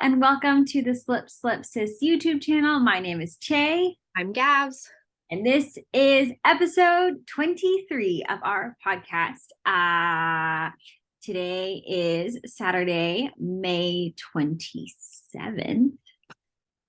and welcome to the Slip Slip Sis YouTube channel. My name is Che. I'm Gabz. And this is episode 23 of our podcast. Today is Saturday, May 27th.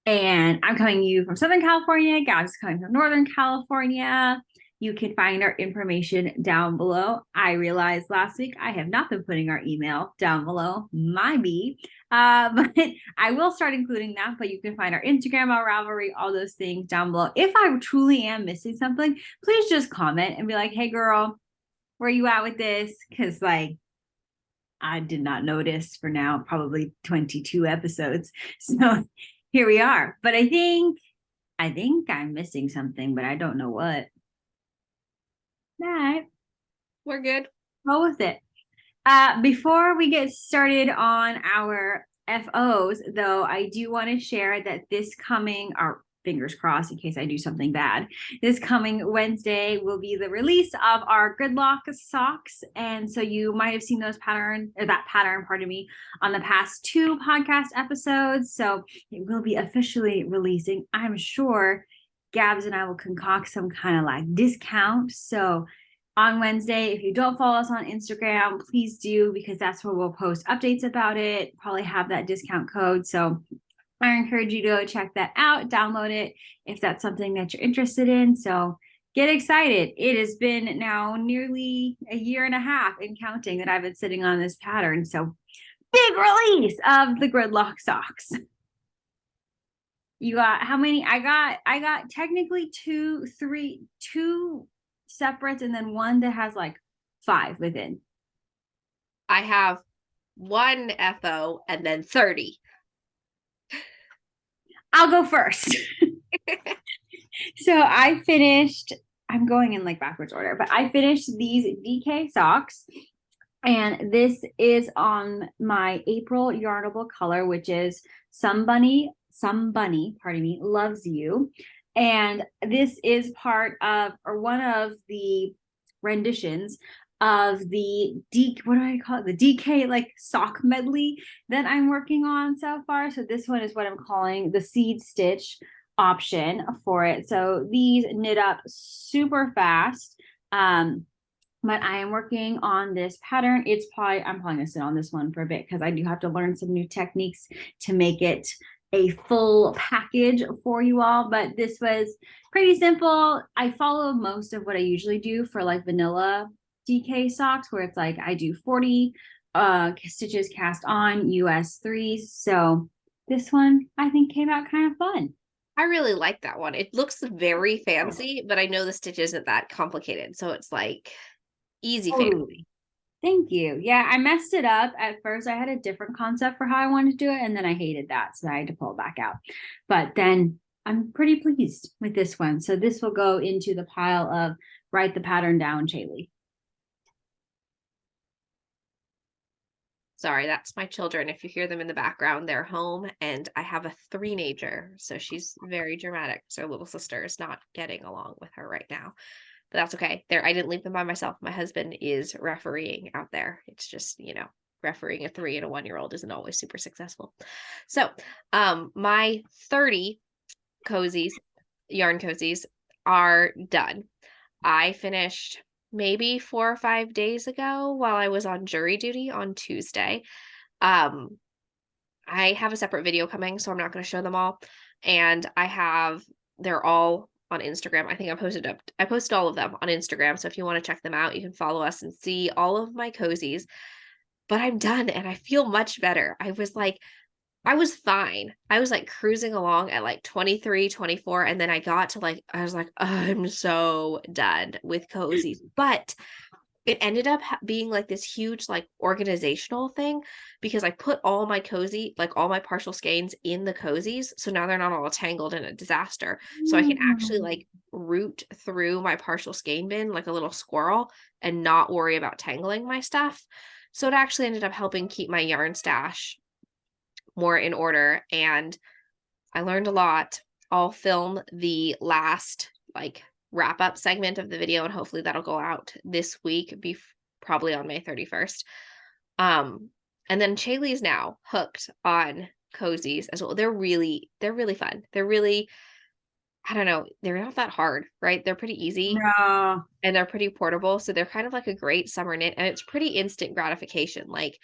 And I'm coming to you from Southern California. Gabz is coming from Northern California. You can find our information down below. I realized last week I have not been putting our email down below. My B. But I will start including that. But you can find our Instagram, our Ravelry, all those things down below. If I truly am missing something, please just comment and be like, hey, girl, where you at with this? Because, like, I did not notice for now, probably 22 episodes. So here we are. But I think I'm missing something, but I don't know what. All right. We're good. Roll with it. Before we get started on our FOs, though, I do want to share that this coming, or fingers crossed in case I do something bad, this coming Wednesday will be the release of our Gridlock socks. And so you might have seen that pattern, on the past 2 podcast episodes. So it will be officially releasing. I'm sure Gabz and I will concoct some kind of like discount. So on Wednesday, if you don't follow us on Instagram, please do, because that's where we'll post updates about it, probably have that discount code. So I encourage you to go check that out, download it if that's something that you're interested in. So get excited. It has been now nearly a year and a half and counting that I've been sitting on this pattern. So big release of the Gridlock socks. You got how many? I got technically two separates and then one that has like 5 within. I have 1 FO and then 30. I'll go first. So I finished, I'm going in like backwards order, but I finished these DK socks. And this is on my April Yarnable color, which is Some Bunny, Loves You. And this is part of, or one of the renditions of the what do I call it? The DK like sock medley that I'm working on so far. So this one is what I'm calling the seed stitch option for it. So these knit up super fast. But I am working on this pattern. I'm probably gonna sit on this one for a bit because I do have to learn some new techniques to make it a full package for you all. But this was pretty simple. I follow most of what I usually do for like vanilla DK socks, where it's like I do 40 stitches cast on US 3s. So this one I think came out kind of fun. I really like that one. It looks very fancy, but I know the stitch isn't that complicated. So it's like easy fancy. Thank you. Yeah, I messed it up at first. I had a different concept for how I wanted to do it, and then I hated that, so I had to pull it back out. But then I'm pretty pleased with this one. So this will go into the pile of write the pattern down, Shaylee. Sorry, that's my children. If you hear them in the background, they're home, and I have a 3-nager, so she's very dramatic. So little sister is not getting along with her right now. But that's okay. I didn't leave them by myself. My husband is refereeing out there. It's just, refereeing a 3 and a 1-year-old isn't always super successful. So, my 30 cozies, yarn cozies, are done. I finished maybe 4 or 5 days ago while I was on jury duty on Tuesday. I have a separate video coming, so I'm not going to show them all. And they're all on Instagram. I think I posted all of them on Instagram. So if you want to check them out, you can follow us and see all of my cozies. But I'm done and I feel much better. I was fine. I was like cruising along at like 23, 24. And then I was like, I'm so done with cozies. But it ended up being like this huge like organizational thing, because I put all my all my partial skeins in the cozies. So now they're not all tangled in a disaster. So I can actually like root through my partial skein bin like a little squirrel and not worry about tangling my stuff. So it actually ended up helping keep my yarn stash more in order. And I learned a lot. I'll film the last like wrap up segment of the video, and hopefully that'll go out this week, probably on May 31st. And then Shaylee's now hooked on COZIES as well. They're really fun. They're really, I don't know, they're not that hard, right? They're pretty easy No. and they're pretty portable. So they're kind of like a great summer knit, and it's pretty instant gratification. Like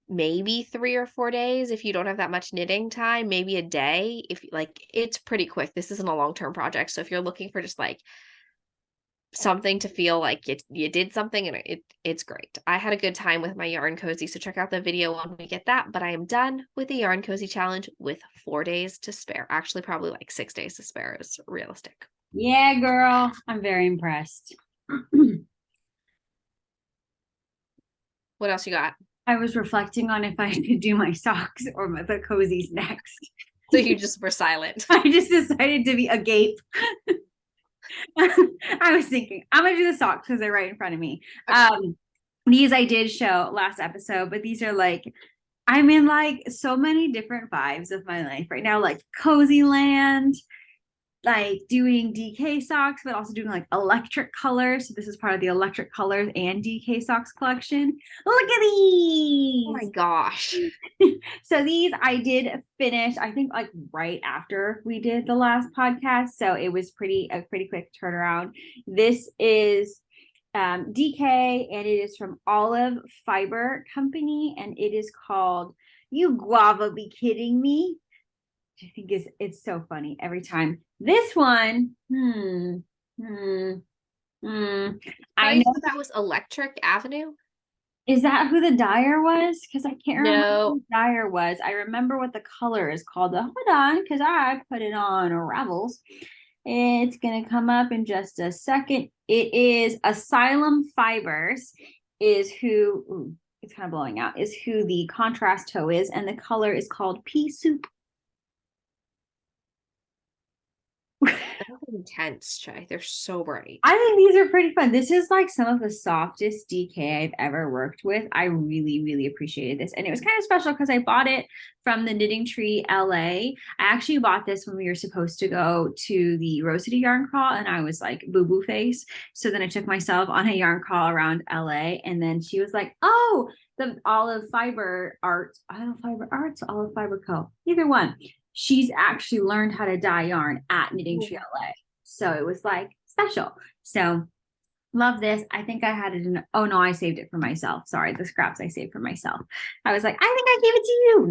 maybe 3 or 4 days if you don't have that much knitting time, maybe a day. If like it's pretty quick. This isn't a long-term project. So if you're looking for just like something to feel like you did something, and it's great. I had a good time with my yarn cozy, so check out the video when we get that. But I am done with the yarn cozy challenge with 4 days to spare. Actually, probably like 6 days to spare is realistic. Yeah, girl. I'm very impressed. What else you got? I was reflecting on if I should do my socks or the cozies next. So you just were silent. I just decided to be agape. I was thinking, I'm gonna do the socks because they're right in front of me. Okay. These I did show last episode, but these are like, I'm in like so many different vibes of my life right now, like cozy land, like doing DK socks, but also doing like electric colors. So this is part of the electric colors and DK socks collection. Look at Oh my these. gosh. So these I did finish, I think like right after we did the last podcast. So it was a pretty quick turnaround. This is DK, and it is from Olive Fiber Company, and it is called You Guava Be Kidding Me. I think it's so funny every time. This one, I I know. know that was Electric Avenue. Is that who the dyer was? Because I can't remember No. who the dyer was. I remember what the color is called. Hold on, because I put it on Ravels. It's gonna come up in just a second. It is Asylum Fibers, is who. Ooh, it's kind of blowing out. Is who the contrast toe is, and the color is called Pea Soup. That's intense, Shay. They're so bright. I think these are pretty fun. This is like some of the softest DK I've ever worked with. I really, really appreciated this. And it was kind of special because I bought it from the Knitting Tree LA. I actually bought this when we were supposed to go to the Rose City yarn crawl, and I was like boo-boo face. So then I took myself on a yarn crawl around LA, and then she was like, oh, the Olive Fiber Arts, Olive Fiber Co. Either one. She's actually learned how to dye yarn at Knitting Tree LA. So it was like special. So love this. I think I had it in, oh no, I saved it for myself. Sorry, the scraps I saved for myself. I was like, I think I gave it to you.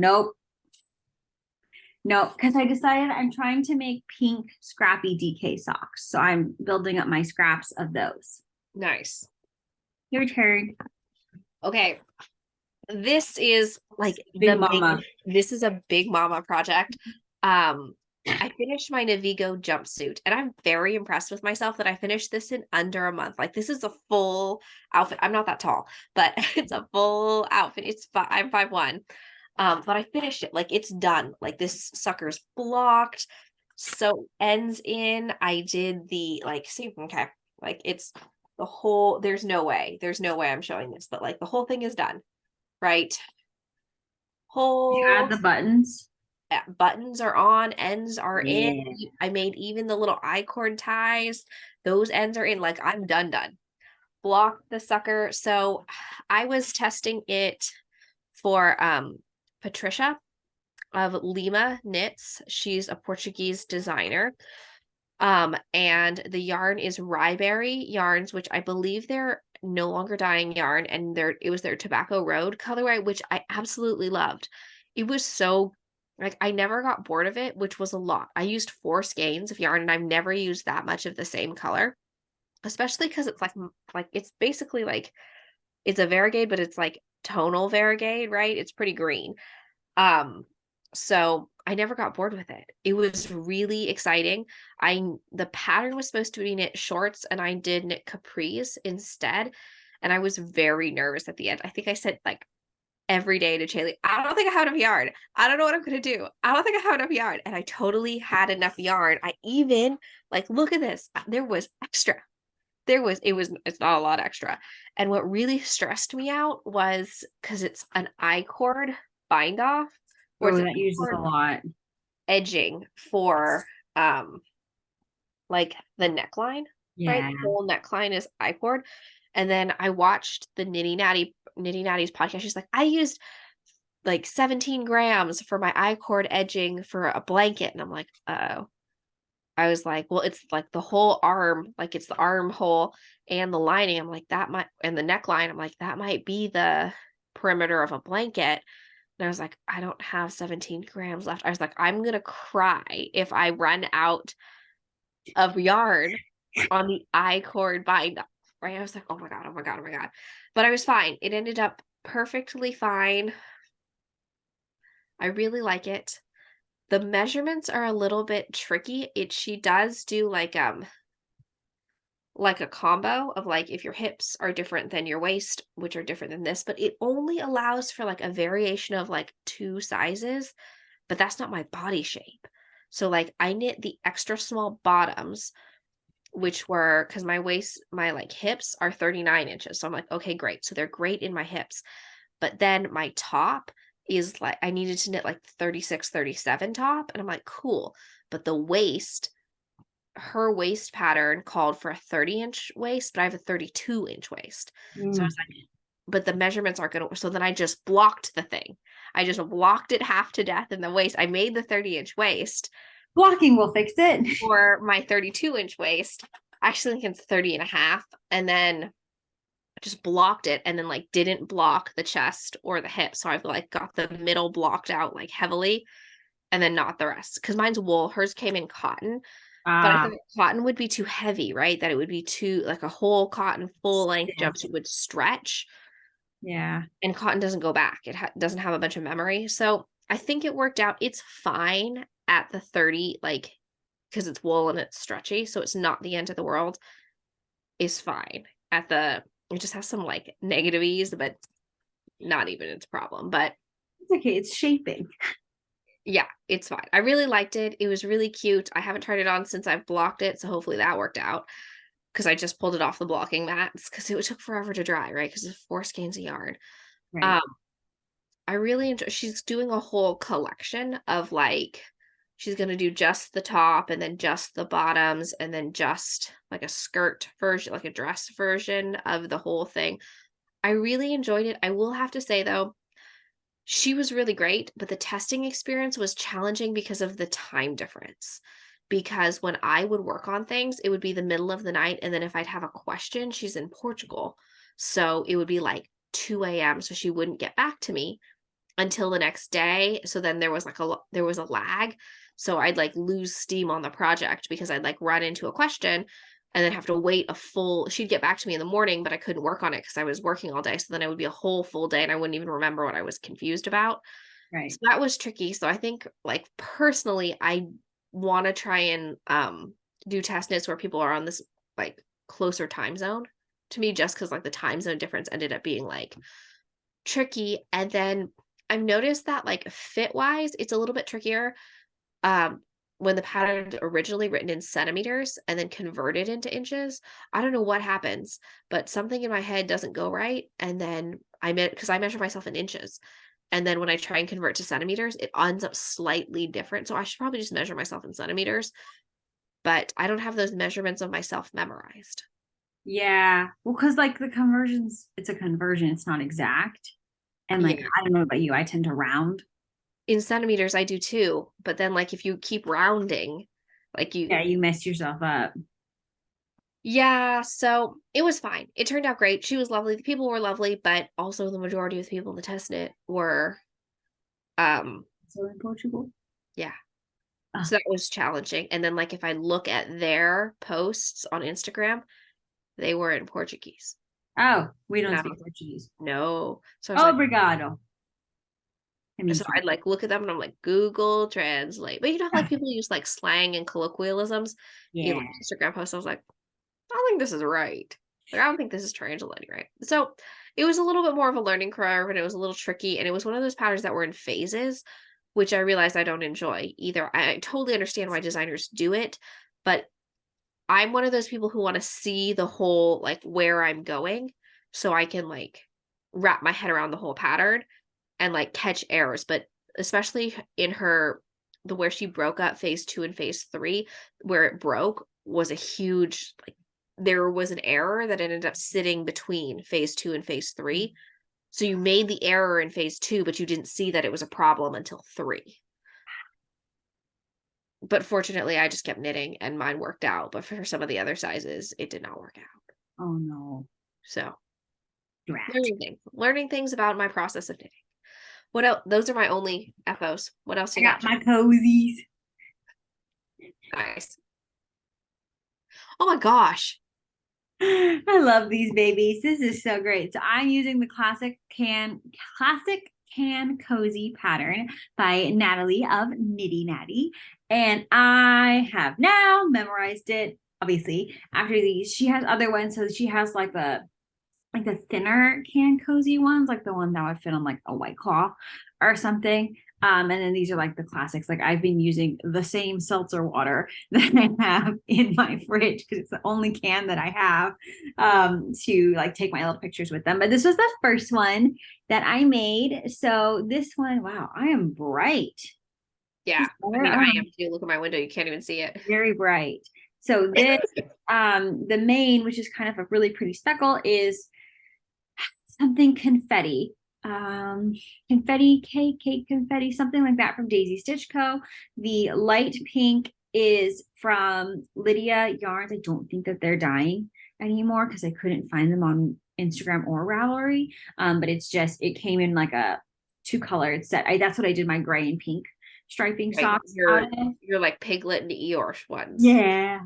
Nope, because I decided I'm trying to make pink scrappy DK socks. So I'm building up my scraps of those. Nice. Your turn. Okay. This is like Big mama. This is a big mama project. I finished my Navigo jumpsuit, and I'm very impressed with myself that I finished this in under a month. Like this is a full outfit. I'm not that tall, but it's a full outfit. I'm 5'1". But I finished it. Like it's done. Like this sucker's blocked. So ends in. I did the like, see, okay. Like it's the whole, there's no way I'm showing this, but like the whole thing is done. Right. You add the buttons. Buttons are on, ends are Yeah. in. I made even the little I-cord ties. Those ends are in. Like I'm done. Block the sucker. So I was testing it for Patricia of Lima Knits. She's a Portuguese designer. And the yarn is Ryeberry yarns, which I believe they're no longer dyeing yarn, and it was their Tobacco Road colorway, which I absolutely loved. It was so like I never got bored of it, which was a lot. I used 4 skeins of yarn, and I've never used that much of the same color, especially because it's like it's basically like it's a variegated, but it's like tonal variegated, right? It's pretty green. So I never got bored with it. It was really exciting. The pattern was supposed to be knit shorts, and I did knit capris instead. And I was very nervous at the end. I think I said like every day to Chaley, I don't think I have enough yarn. I don't know what I'm gonna do. I don't think I have enough yarn. And I totally had enough yarn. I even like, look at this. There was extra. It's not a lot extra. And what really stressed me out was because it's an I-cord bind off. Oh, that uses a lot. Edging for like the neckline, right? Yeah. The whole neckline is I-cord. And then I watched the Nitty Natty's podcast. She's like, I used like 17 grams for my I-cord edging for a blanket. And I'm like, oh. I was like, well, it's like the whole arm, like it's the armhole and the lining. I'm like, that might, and the neckline, I'm like, that might be the perimeter of a blanket. And I was like, I don't have 17 grams left. I was like, I'm going to cry if I run out of yarn on the I-cord bind. Right. I was like, oh my God, oh my God, oh my God. But I was fine. It ended up perfectly fine. I really like it. The measurements are a little bit tricky. She does do like a combo of like if your hips are different than your waist, which are different than this, but it only allows for like a variation of like 2 sizes, but that's not my body shape. So like I knit the extra small bottoms, which were because my waist, my like hips are 39 inches. So I'm like, okay, great. So they're great in my hips. But then my top is like, I needed to knit like 36, 37 top. And I'm like, cool. But the waist, her waist pattern called for a 30-inch waist, but I have a 32-inch waist. So I was like, but the measurements aren't going to, so then I just blocked the thing. I just blocked it half to death in the waist. I made the 30-inch waist. Blocking will fix it. For my 32-inch waist. I actually think it's 30 and a half. And then just blocked it and then like didn't block the chest or the hip. So I've like got the middle blocked out like heavily and then not the rest. Because mine's wool. Hers came in cotton. But I thought cotton would be too heavy, right? That it would be too like a whole cotton full length jumpsuit would stretch. Yeah. And cotton doesn't go back. It doesn't have a bunch of memory. So I think it worked out. It's fine at the 30, like, because it's wool and it's stretchy. So it's not the end of the world. Is fine. It just has some like negativities, but not even its problem. But it's okay. It's shaping. Yeah, it's fine. I really liked it. It was really cute. I haven't tried it on since I've blocked it. So hopefully that worked out. Because I just pulled it off the blocking mats because it took forever to dry, right? Because it's 4 skeins of yarn. Right. I really enjoy. She's doing a whole collection of like, she's gonna do just the top and then just the bottoms and then just like a skirt version, like a dress version of the whole thing. I really enjoyed it. I will have to say though, she was really great, but the testing experience was challenging because of the time difference. Because when I would work on things, it would be the middle of the night. And then if I'd have a question, she's in Portugal. So it would be like 2 a.m. So she wouldn't get back to me until the next day. So then there was like there was a lag. So I'd like lose steam on the project because I'd like run into a question and then have to wait she'd get back to me in the morning, but I couldn't work on it because I was working all day. So then it would be a whole full day and I wouldn't even remember what I was confused about. Right. So that was tricky. So I think like personally, I want to try and do test knits where people are on this like closer time zone to me, just because like the time zone difference ended up being like tricky. And then I've noticed that like fit wise, it's a little bit trickier. When the pattern's originally written in centimeters and then converted into inches, I don't know what happens, but something in my head doesn't go right. And then because I measure myself in inches. And then when I try and convert to centimeters, it ends up slightly different. So I should probably just measure myself in centimeters, but I don't have those measurements of myself memorized. Yeah. Well, because like the conversions, it's a conversion, it's not exact. And like, Yeah. I don't know about you, I tend to round. In centimeters, I do too. But then like if you keep rounding, like Yeah, you mess yourself up. Yeah, so it was fine. It turned out great. She was lovely. The people were lovely, but also the majority of the people in the test knit were So in Portugal. yeah. Oh, So that was challenging. And then like if I look at their posts on Instagram, they were in Portuguese. oh, we don't No. speak Portuguese. No. So I was like, Obrigado. I mean, so I'd like look at them and I'm like, Google Translate. But you know how like people use like slang and colloquialisms? You yeah. look at Instagram posts, I was like, I don't think this is right. Like, I don't think this is translating right. So it was a little bit more of a learning curve and it was a little tricky. And it was one of those patterns that were in phases, which I realized I don't enjoy either. I totally understand why designers do it, but I'm one of those people who want to see the whole, like where I'm going so I can like wrap my head around the whole pattern and like catch errors. But especially in where she broke up phase 2 and phase 3, where it broke was a huge, like, there was an error that ended up sitting between phase 2 and phase 3. So you made the error in phase 2, but you didn't see that it was a problem until 3. But fortunately, I just kept knitting and mine worked out. But for some of the other sizes, it did not work out. Oh no. So Drat. learning things about my process of knitting. What else? Those are my only FOs. What else I you got got? my cozies. Nice. Oh my gosh. I love these babies. This is so great. So I'm using the classic can cozy pattern by Natalie of Nitty Natty. And I have now memorized it. Obviously, after these, she has other ones. So she has like the thinner can cozy ones, like the one that would fit on like a White Claw or something. And then these are like the classics. Like I've been using the same seltzer water that I have in my fridge because it's the only can that I have to like take my little pictures with them. But this was the first one that I made. So this one, wow, I am bright. Yeah. I mean, I am too. Look at my window. You can't even see it. Very bright. So this, the main, which is kind of a really pretty speckle, is something confetti. Confetti cake confetti, something like that from Daisy Stitch Co. The light pink is from Lydia Yarns. I don't think that they're dying anymore because I couldn't find them on Instagram or Ravelry. But it's just, it came in like a 2-colored set. That's what I did my gray and pink striping socks out of. You're like Piglet and Eeyore ones. Yeah.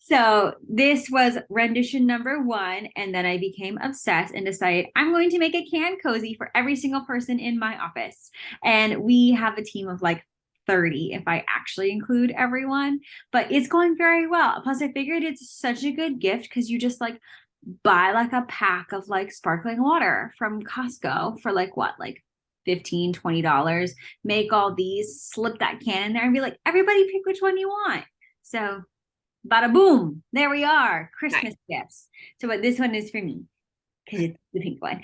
So this was rendition number 1, and then I became obsessed and decided I'm going to make a can cozy for every single person in my office. And we have a team of like 30 if I actually include everyone, but it's going very well. Plus I figured it's such a good gift because you just like buy like a pack of like sparkling water from Costco for like what, like $15-20, make all these, slip that can in there and be like, everybody pick which one you want. So bada boom, there we are, Christmas gifts. So what this one is for me because it's the pink one.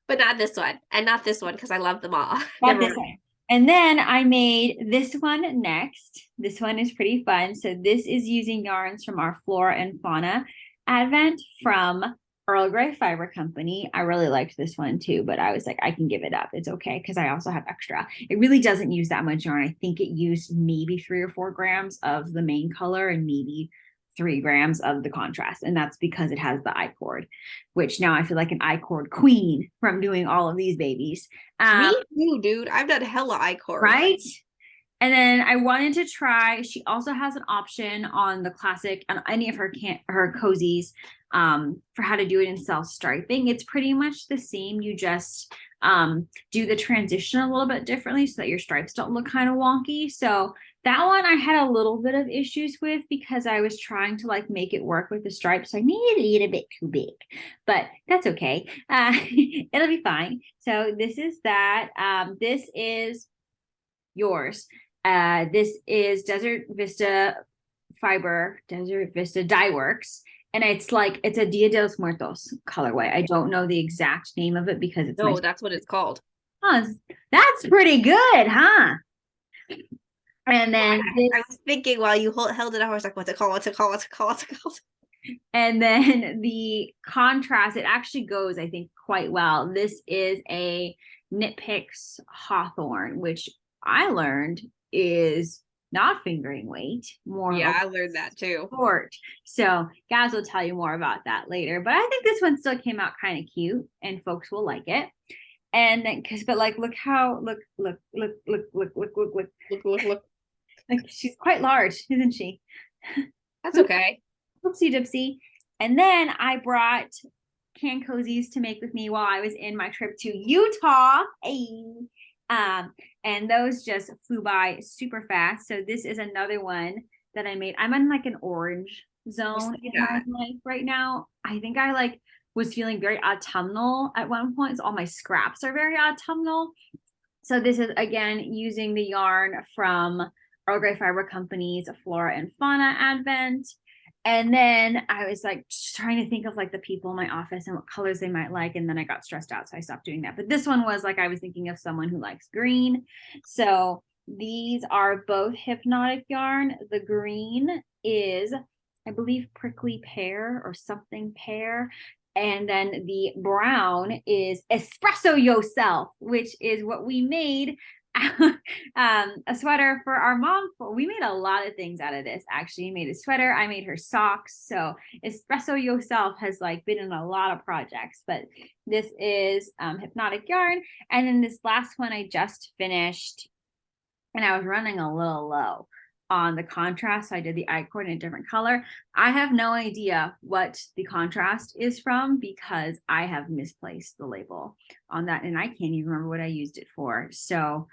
But not this one, and not this one because I love them all. Not this one. And then I made this one next. This one is pretty fun. So this is using yarns from our Flora and Fauna Advent from Earl Grey Fiber Company. I really liked this one too, but I was like, I can give it up. It's okay because I also have extra. It really doesn't use that much yarn. I think it used maybe 3 or 4 grams of the main color and maybe 3 grams of the contrast. And that's because it has the I-cord, which now I feel like an I-cord queen from doing all of these babies. Me too, dude. I've done hella I-cord. Right? And then I wanted to try, she also has an option on the classic, on any of her cozies, for how to do it in self-striping. It's pretty much the same. You just do the transition a little bit differently so that your stripes don't look kind of wonky. So that one I had a little bit of issues with because I was trying to like make it work with the stripes. So I made it a little bit too big, but that's okay. It'll be fine. So this is that. This is yours. This is Desert Vista Dye Works. And it's like, it's a Dia de los Muertos colorway. I don't know the exact name of it because it's that's what it's called. Oh, that's pretty good, huh? And then I was thinking while you held it up, I was like, what's it called? And then the contrast, it actually goes, I think, quite well. This is a Knit Picks Hawthorne, which I learned is not fingering weight, more. Yeah, I learned that too. Short. So Gabz will tell you more about that later. But I think this one still came out kind of cute, and folks will like it. And then, but like, look. Like she's quite large, isn't she? That's okay. Oopsie doopsie. And then I brought can cozies to make with me while I was in my trip to Utah. Hey. And those just flew by super fast. So this is another one that I made. I'm in like an orange zone in my life right now. I think I like was feeling very autumnal at one point. So all my scraps are very autumnal. So this is again using the yarn from Earl Grey Fiber Company's Flora and Fauna Advent. And then I was like trying to think of like the people in my office and what colors they might like. And then I got stressed out. So I stopped doing that. But this one was like, I was thinking of someone who likes green. So these are both Hypnotic yarn. The green is, I believe, Prickly Pear or something pear. And then the brown is espresso yourself, which is what we made a sweater for our mom. We made a lot of things out of this. Actually, made a sweater. I made her socks. So espresso yourself has like been in a lot of projects, but this is hypnotic yarn. And then this last one I just finished, and I was running a little low on the contrast. So I did the I-cord in a different color. I have no idea what the contrast is from because I have misplaced the label on that and I can't even remember what I used it for. So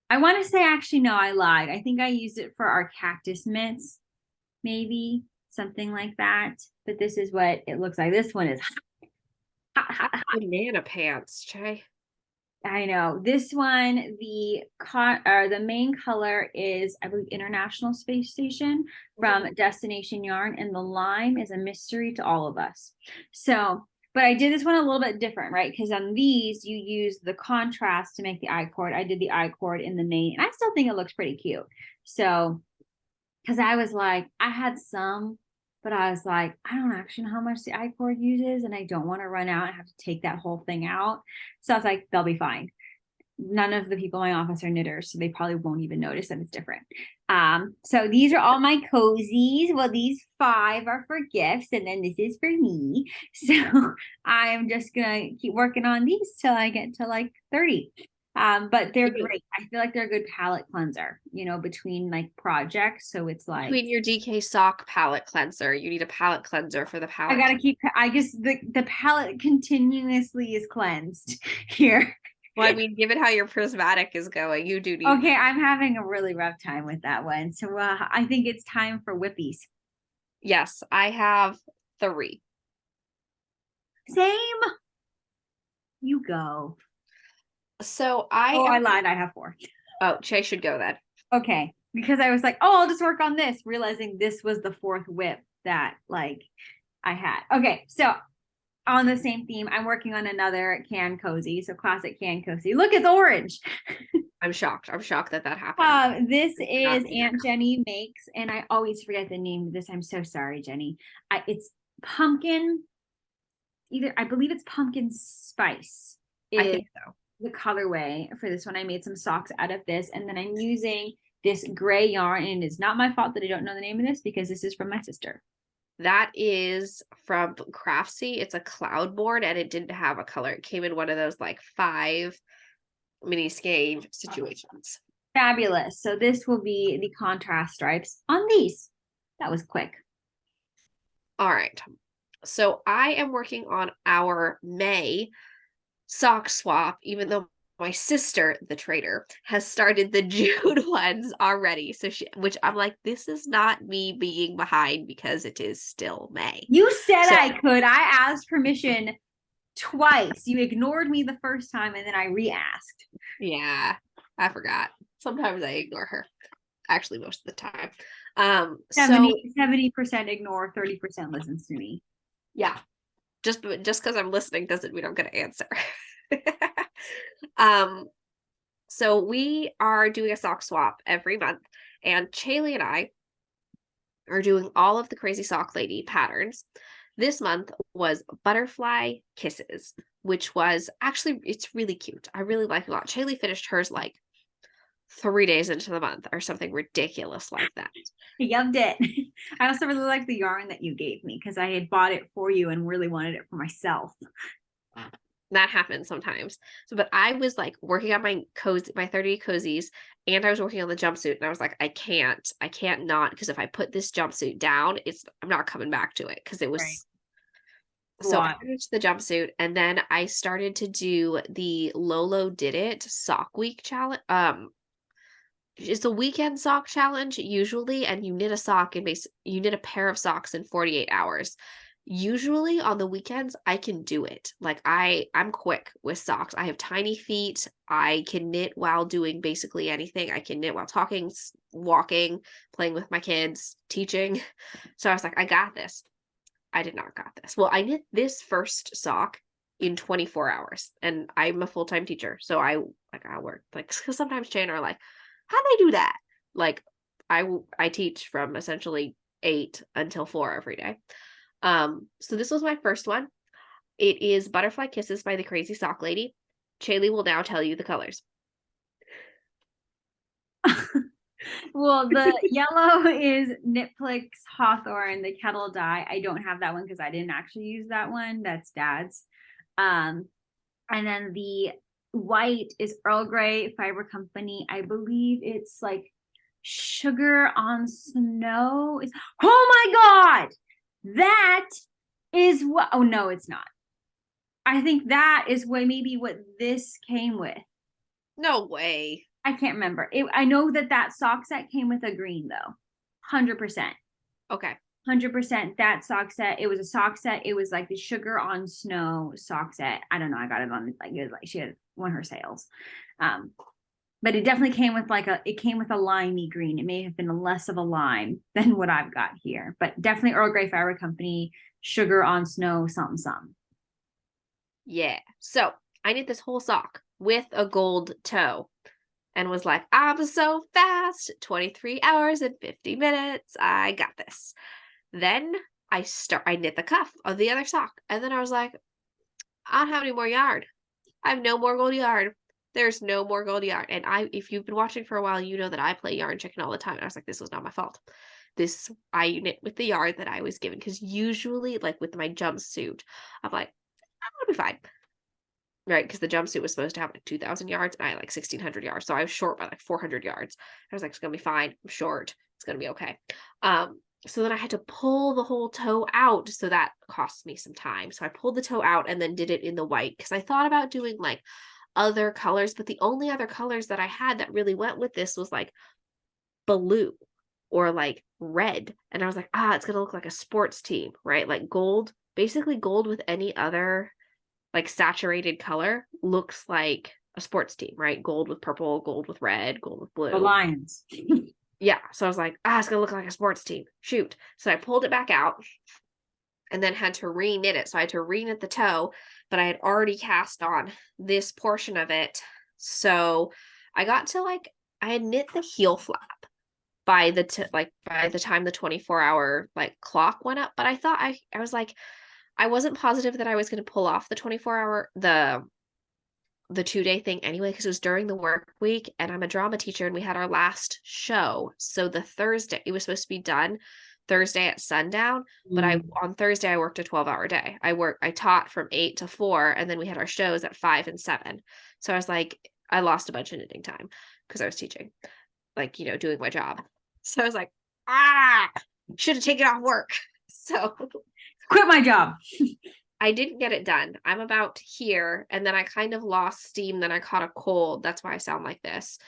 I want to say, actually, no, I lied. I think I used it for our cactus mitts, maybe something like that. But this is what it looks like. This one is hot. Banana pants, Jay. I know this one, the main color is, I believe, International Space Station from Destination Yarn, and the lime is a mystery to all of us. So, but I did this one a little bit different, right? Because on these, you use the contrast to make the I-cord. I did the I-cord in the main, and I still think it looks pretty cute. So, because I was like, I had some, but I was like, I don't actually know how much the I-cord uses, and I don't want to run out and have to take that whole thing out. So I was like, they'll be fine. None of the people in my office are knitters, so they probably won't even notice that it's different. So these are all my cozies. Well, these 5 are for gifts, and then this is for me. So I'm just gonna keep working on these till I get to like 30. But they're great. I feel like they're a good palette cleanser, you know, between like projects. So it's like between your DK sock palette cleanser, you need a palette cleanser for the palette. I gotta keep. I guess the palette continuously is cleansed here. Well, I mean, given how your prismatic is going, you do need. Okay, I'm having a really rough time with that one. So I think it's time for whippies. Yes, I have 3. Same. You go. So I lied. I have 4. Oh, Che should go then. Okay, because I was like, oh, I'll just work on this, realizing this was the 4th whip that like I had. Okay, so on the same theme, I'm working on another can cozy. So classic can cozy. Look, it's orange. I'm shocked. I'm shocked that happened. This is Aunt Jenny makes, and I always forget the name of this. I'm so sorry, Jenny. It's pumpkin. I believe it's pumpkin spice. I think so. The colorway for this one. I made some socks out of this, and then I'm using this gray yarn, and it's not my fault that I don't know the name of this because this is from my sister. That is from Craftsy. It's a cloud board, and it didn't have a color. It came in one of those like 5 mini skein situations. Fabulous. So this will be the contrast stripes on these. That was quick. All right. So I am working on our May sock swap, even though my sister, the trader, has started the June ones already. So which I'm like, this is not me being behind because it is still May. You said I could. I asked permission twice. You ignored me the first time, and then I re-asked. Yeah, I forgot. Sometimes I ignore her. Actually, most of the time. 70% ignore, 30% listens to me. Yeah. Just because I'm listening doesn't mean I'm going to answer. So we are doing a sock swap every month, and Chaley and I are doing all of the Crazy Sock Lady patterns. This month was Butterfly Kisses, which was actually, it's really cute. I really like it a lot. Chaley finished hers like 3 days into the month or something ridiculous like that. I loved it. I also really liked the yarn that you gave me because I had bought it for you and really wanted it for myself. That happens sometimes. So, but I was like working on my 30 cozies, and I was working on the jumpsuit, and I was like, I can't not, because if I put this jumpsuit down, I'm not coming back to it because it was. Right. So I finished the jumpsuit, and then I started to do the Lolo Did It Sock Week challenge. It's a weekend sock challenge usually, and you knit a sock and you knit a pair of socks in 48 hours. Usually on the weekends, I can do it. Like I'm quick with socks. I have tiny feet. I can knit while doing basically anything. I can knit while talking, walking, playing with my kids, teaching. So I was like, I got this. I did not got this. Well, I knit this first sock in 24 hours, and I'm a full-time teacher. So I work like, because sometimes Jay and I are like, how'd they do that? Like I teach from essentially 8 until 4 every day. So this was my first one. It is Butterfly Kisses by the Crazy Sock Lady. Shaylee will now tell you the colors. Well, the yellow is Nitplicks Hawthorne, the kettle dye. I don't have that one because I didn't actually use that one. That's Dad's. And then the white is Earl Grey Fiber Company. I believe it's like Sugar on Snow. Oh my God! That is what, oh no, it's not. I think that is maybe what this came with. No way. I can't remember. I know that sock set came with a green though. 100%. Okay. 100% that sock set. It was a sock set. It was like the Sugar on Snow sock set. I don't know. I got it on like, it was like she had one of her sales. But it definitely came with a limey green. It may have been less of a lime than what I've got here, but definitely Earl Grey Fiber Company, Sugar on Snow, something. Yeah. So I knit this whole sock with a gold toe and was like, I'm so fast. 23 hours and 50 minutes. I got this. Then I knit the cuff of the other sock. And then I was like, I don't have any more yarn. I have no more gold yarn. There's no more gold yarn. And if you've been watching for a while, you know that I play yarn chicken all the time. And I was like, this was not my fault. I knit with the yarn that I was given. Because usually, like with my jumpsuit, I'm like, I'll be fine. Right? Because the jumpsuit was supposed to have like 2,000 yards and I had like 1,600 yards. So I was short by like 400 yards. I was like, it's going to be fine. I'm short. It's going to be okay. So then I had to pull the whole toe out. So that cost me some time. So I pulled the toe out and then did it in the white because I thought about doing like other colors, but the only other colors that I had that really went with this was like blue or like red. And I was like, it's going to look like a sports team, right? Like gold, basically gold with any other like saturated color looks like a sports team, right? Gold with purple, gold with red, gold with blue. The Lions. Yeah. So I was like, it's going to look like a sports team. Shoot. So I pulled it back out and then had to re-knit it. So I had to re-knit the toe, but I had already cast on this portion of it. So I got to I had knit the heel flap by the time the 24-hour like clock went up. But I thought I was like, I wasn't positive that I was going to pull off the 24-hour, the 2-day thing anyway, because it was during the work week and I'm a drama teacher and we had our last show. So the Thursday, it was supposed to be done Thursday at sundown, but on Thursday I worked a 12-hour day. I taught from 8 to 4 and then we had our shows at 5 and 7. So I was like, I lost a bunch of knitting time because I was teaching, doing my job. So I was like, should have taken off work. So quit my job. I didn't get it done. I'm about here. And then I kind of lost steam. Then I caught a cold. That's why I sound like this.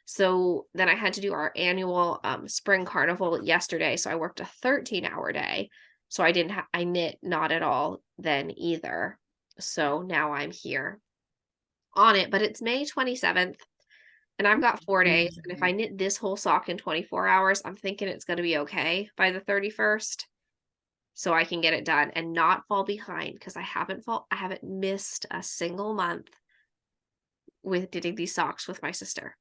So then I had to do our annual spring carnival yesterday. So I worked a 13-hour day. So I knit not at all then either. So now I'm here on it, but it's May 27th and I've got 4 days. And if I knit this whole sock in 24 hours, I'm thinking it's going to be okay by the 31st. So I can get it done and not fall behind because I haven't missed a single month with knitting these socks with my sister.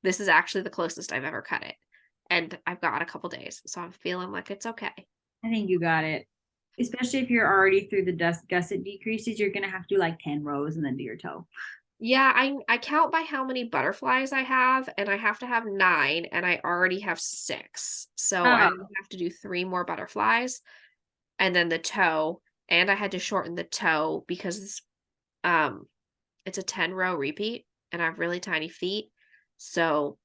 This is actually the closest I've ever cut it. And I've got a couple days. So I'm feeling like it's okay. I think you got it. Especially if you're already through the gusset decreases, you're going to have to do like 10 rows and then do your toe. Yeah, I count by how many butterflies I have, and I have to have 9, and I already have 6. So I have to do 3 more butterflies. And then the toe, and I had to shorten the toe because it's a 10-row repeat and I have really tiny feet. So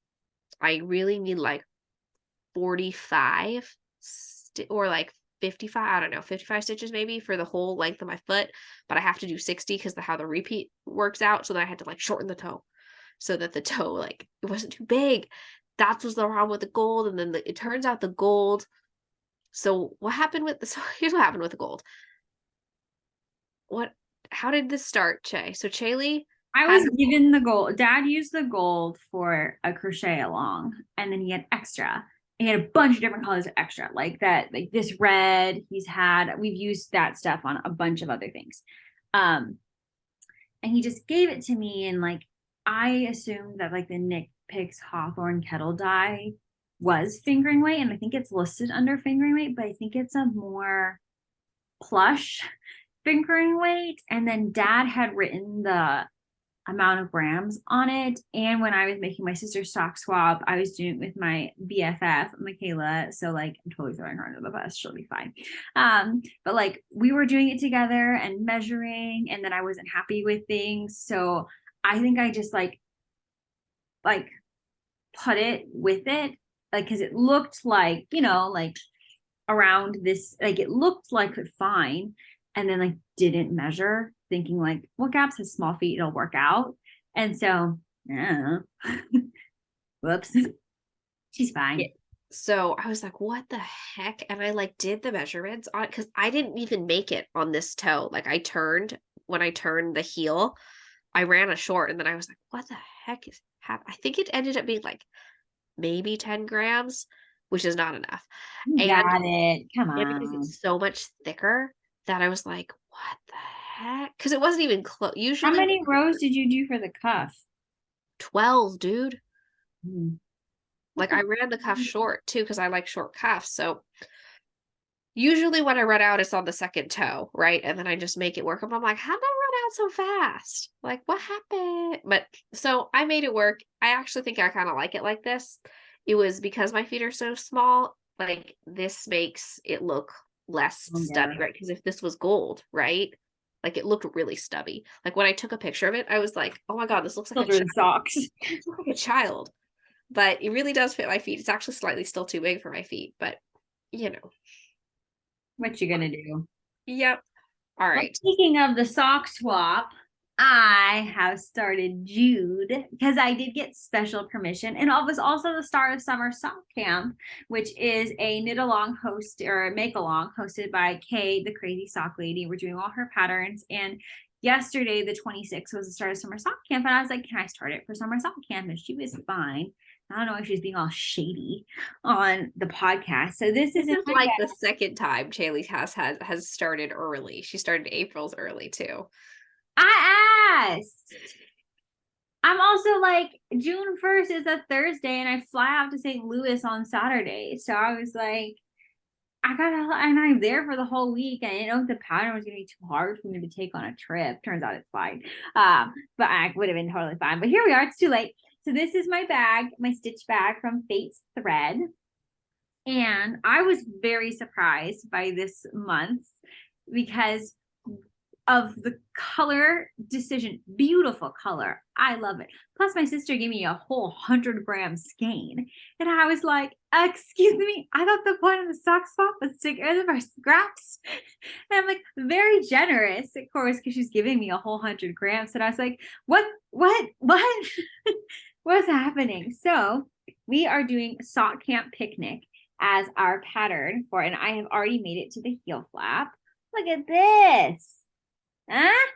I really need like 45 or like 55, I don't know, 55 stitches maybe for the whole length of my foot, but I have to do 60 because how the repeat works out. So then I had to shorten the toe so that the toe, it wasn't too big. That was the problem with the gold. And then it turns out the gold. So here's what happened with the gold. How did this start, Che? So Chaylee, I was given the gold. Dad used the gold for a crochet along, and then he had extra. He had a bunch of different colors of extra, like that, like this red. We've used that stuff on a bunch of other things. And he just gave it to me, and I assumed that the Nick Picks Hawthorne kettle dye was fingering weight, and I think it's listed under fingering weight, but I think it's a more plush fingering weight, and then dad had written the amount of grams on it. And when I was making my sister's sock swap, I was doing it with my BFF, Michaela. So like I'm totally throwing her under the bus. She'll be fine. But like we were doing it together and measuring, and then I wasn't happy with things. So I think I just like put it with it, like because it looked like, like around this, like it looked like fine, and then like didn't measure, thinking like, well, Gabz has small feet, it'll work out. And so, yeah. Whoops. She's Yeah. fine. So I was like, what the heck? And I like did the measurements on it because I didn't even make it on this toe. Like when I turned the heel, I ran a short and then I was like, what the heck is happening? I think it ended up being like maybe 10 grams, which is not enough. You And got it. Come because on. it's so much thicker that I was like, what the heck? Because it wasn't even close. How Usually many rows did you do for the cuff? 12, dude. Like Okay. I ran the cuff short too because I like short cuffs. So usually when I run out, it's on the second toe, right? And then I just make it work. And I'm like, how did I run out so fast? Like, what happened? But so I made it work. I actually think I kind of like it like this. It was because my feet are so small, like this makes it look less stubby, Longer. right? Because if this was gold, right? Like it looked really stubby. Like when I took a picture of it, I was like, oh my God, this looks like a Children's child. socks. This looks like a child. But it really does fit my feet. It's actually slightly still too big for my feet, but you know. What you gonna do? Yep. All Well, right. speaking of the sock swap, I have started Jude because I did get special permission, and it was also the start of summer sock camp, which is a knit along host or a make along hosted by Kay, the crazy sock lady. We're doing all her patterns, and yesterday, the 26th, was the start of summer sock camp, and I was like, "Can I start it for summer sock camp?" And she was fine. I don't know if she's being all shady on the podcast. So this is This in is my like the second time Chaley has started early. She started April's early too. I asked. I'm also like, June 1st is a Thursday and I fly out to St. Louis on Saturday. So I was like, and I'm there for the whole week. And I didn't know if the pattern was going to be too hard for me to take on a trip. Turns out it's fine. But I would have been totally fine. But here we are. It's too late. So this is my bag, my stitch bag from Fate's Thread. And I was very surprised by this month because of the color decision. Beautiful color. I love it. Plus, my sister gave me a whole 100-gram skein. And I was like, excuse me, I thought the point of the sock swap was to get rid of our scraps. And I'm like, very generous, of course, because she's giving me a whole 100 grams. And I was like, what? What's happening? So we are doing sock camp picnic as our pattern for, and I have already made it to the heel flap. Look at this. Huh?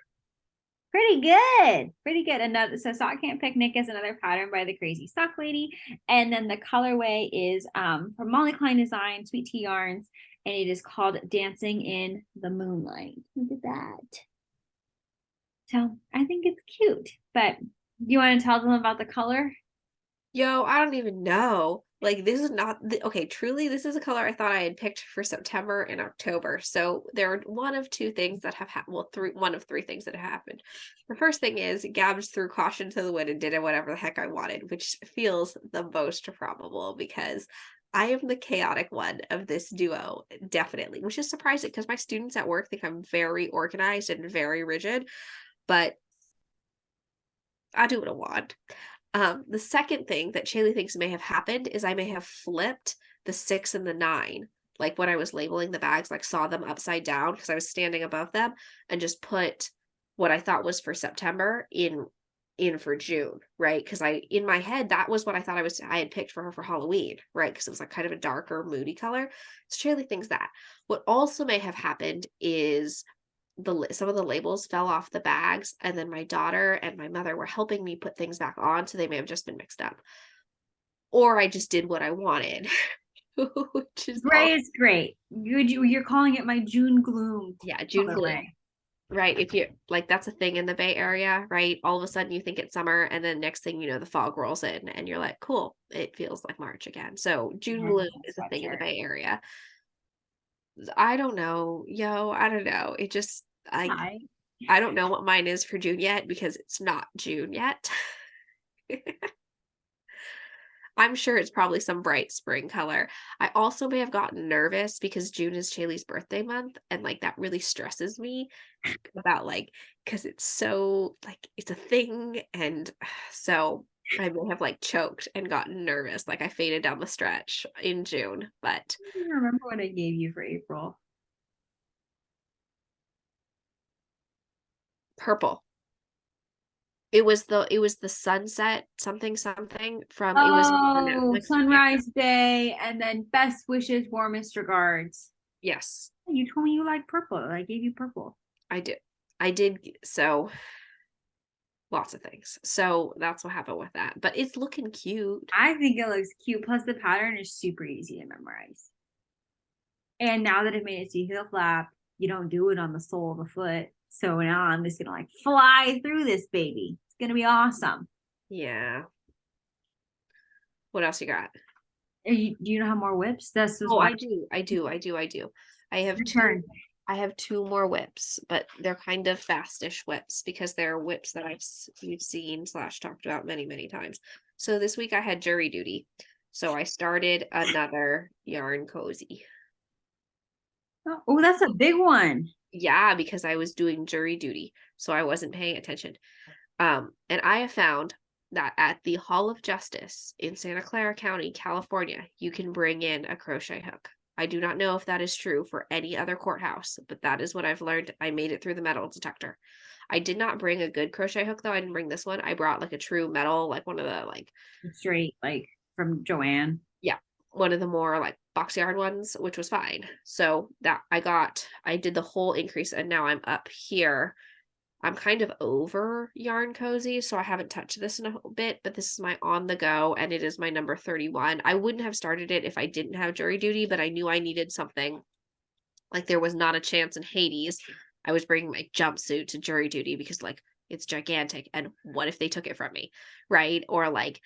Pretty good. Pretty good. Another, so Sock Camp Picnic is another pattern by the Crazy Sock Lady. And then the colorway is from Molly Klein Design, Sweet Tea Yarns, and it is called Dancing in the Moonlight. Look at that. So I think it's cute. But you want to tell them about the color? Yo, I don't even know. Like this is not okay, truly this is a color I thought I had picked for September and October. So there are one of two things that have happened. Well, one of three things that have happened. The first thing is Gabz threw caution to the wind and did whatever the heck I wanted, which feels the most probable because I am the chaotic one of this duo, definitely, which is surprising because my students at work think I'm very organized and very rigid, but I do what I want. The second thing that Shaylee thinks may have happened is I may have flipped the 6 and the 9. Like when I was labeling the bags, like saw them upside down because I was standing above them and just put what I thought was for September in for June, right? Because in my head that was what I thought I had picked for her for Halloween, right? Because it was like kind of a darker, moody color. So Shaylee thinks that. What also may have happened is some of the labels fell off the bags, and then my daughter and my mother were helping me put things back on, so they may have just been mixed up, or I just did what I wanted. Which is Gray is great. You're calling it my June gloom. Yeah, June colorway. gloom, right? If you like, that's a thing in the Bay Area, right? All of a sudden you think it's summer, and then next thing you know the fog rolls in and you're like, cool, it feels like March again. So June gloom is a thing in the Bay Area. I don't know, I don't know, it just I Hi. I don't know what mine is for June yet because it's not June yet. I'm sure it's probably some bright spring color. I also may have gotten nervous because June is Chaley's birthday month, and like that really stresses me about like because it's so like it's a thing, and so I may have like choked and gotten nervous. Like I faded down the stretch in June, but I don't even remember what I gave you for April. purple. It was the sunset something something from it was on Oh, Netflix. Yeah. Sunrise Day, and then best wishes, warmest regards. Yes, You told me you like purple. I gave you purple. I did. I did so lots of things. So that's what happened with that. But it's looking cute. I think it looks cute. Plus, the pattern is super easy to memorize. And now that I've made it to heel flap, you don't do it on the sole of the foot. So now I'm just gonna like fly through this baby. It's gonna be awesome. Yeah. What else you got? Do you know how more whips? This is Oh, why I do. I do. I do. I do. I have your two turn. I have two more whips, but they're kind of fastish whips because they're whips that you've seen slash talked about many, many times. So this week I had jury duty. So I started another yarn cozy. Oh, that's a big one. Yeah, because I was doing jury duty, so I wasn't paying attention. And I have found that at the Hall of Justice in Santa Clara County, California, you can bring in a crochet hook. I do not know if that is true for any other courthouse, but that is what I've learned. I made it through the metal detector. I did not bring a good crochet hook though. I didn't bring this one. I brought like a true metal, like one of the like Straight, like from Joanne. yeah, one of the more like box yard ones, which was fine. So that I did the whole increase and now I'm up here. I'm kind of over yarn cozy, so I haven't touched this in a bit, but this is my on the go and it is my number 31. I wouldn't have started it if I didn't have jury duty, but I knew I needed something. Like there was not a chance in Hades. I was bringing my jumpsuit to jury duty because like it's gigantic and what if they took it from me, right? Or like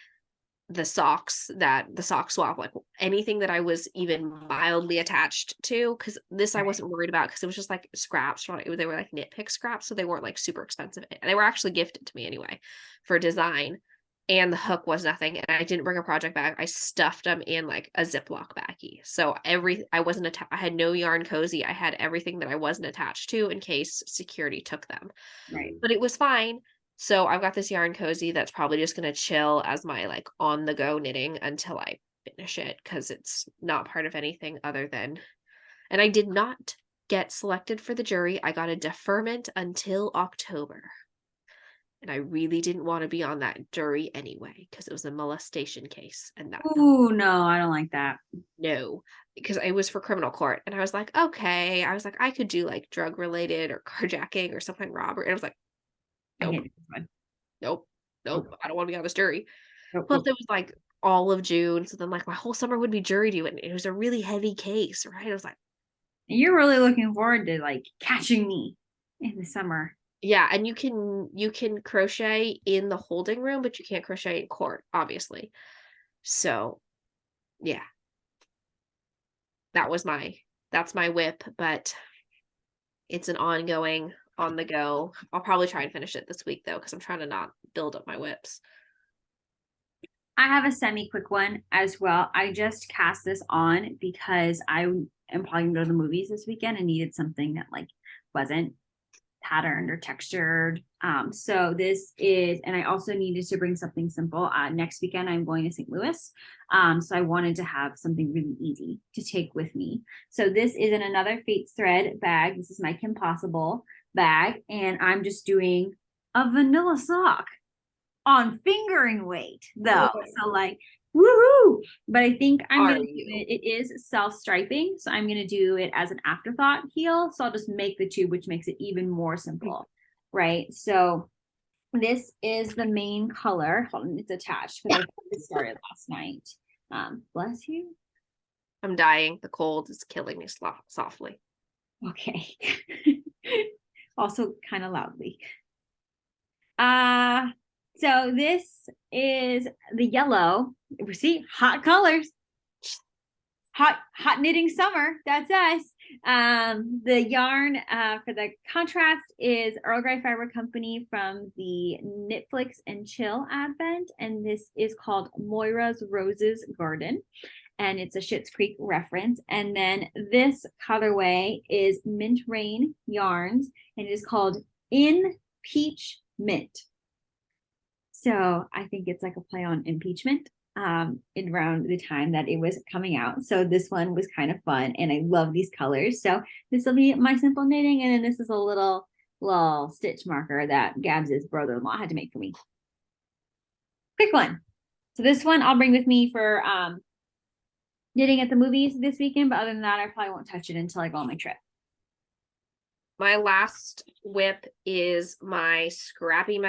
the sock swap, like anything that I was even mildly attached to, because this I wasn't worried about because it was just like scraps from it. They were like nitpick scraps, so they weren't like super expensive. And they were actually gifted to me anyway for design. And the hook was nothing. And I didn't bring a project bag. I stuffed them in like a Ziploc baggie. So I had no yarn cozy. I had everything that I wasn't attached to in case security took them. Right. But it was fine. So I've got this yarn cozy that's probably just going to chill as my like on the go knitting until I finish it because it's not part of anything other than. And I did not get selected for the jury. I got a deferment until October. And I really didn't want to be on that jury anyway because it was a molestation case. And that, Ooh, no, I don't like that. no, because it was for criminal court. And I was like, okay. I was like, I could do like drug related or carjacking or something robbery. And I was like, I nope. hate this one. Nope, Nope, nope, I don't want to be on this jury. nope, Plus, nope. it was like all of June, so then like my whole summer would be jury due, and it was a really heavy case, right? I was like, You're really looking forward to like catching me in the summer. yeah, and you can crochet in the holding room, but you can't crochet in court, obviously. So yeah, that was that's my whip, but it's an ongoing on the go. I'll probably try and finish it this week though, because I'm trying to not build up my whips. I have a semi quick one as well. I just cast this on because I am probably gonna go to the movies this weekend and needed something that like wasn't patterned or textured. So this is, and I also needed to bring something simple. Next weekend I'm going to St. Louis. So I wanted to have something really easy to take with me. So this is in another Fates thread bag. This is my Kim Possible bag, and I'm just doing a vanilla sock on fingering weight though. Whoa. So like woohoo. But I think I'm Are gonna do you? it. It is self-striping, so I'm gonna do it as an afterthought heel. So I'll just make the tube, which makes it even more simple, right? So this is the main color. Hold on, it's attached because I started last night. Bless you. I'm dying. The cold is killing me softly. Okay. Also kind of loudly. Uh so this is the yellow. We see hot colors. Hot knitting summer. That's us. The yarn for the contrast is Earl Grey Fiber Company from the Knitflix and Chill Advent, and this is called Moira's Roses Garden, and it's a Schitt's Creek reference. And then this colorway is Mint Rain Yarns, and it is called In Peach Mint. So I think it's like a play on impeachment in around the time that it was coming out. So this one was kind of fun, and I love these colors. So this will be my simple knitting, and then this is a little stitch marker that Gabz's brother-in-law had to make for me. Quick one. So this one I'll bring with me for knitting at the movies this weekend, but other than that, I probably won't touch it until I go on my trip. My last whip is my Scrappy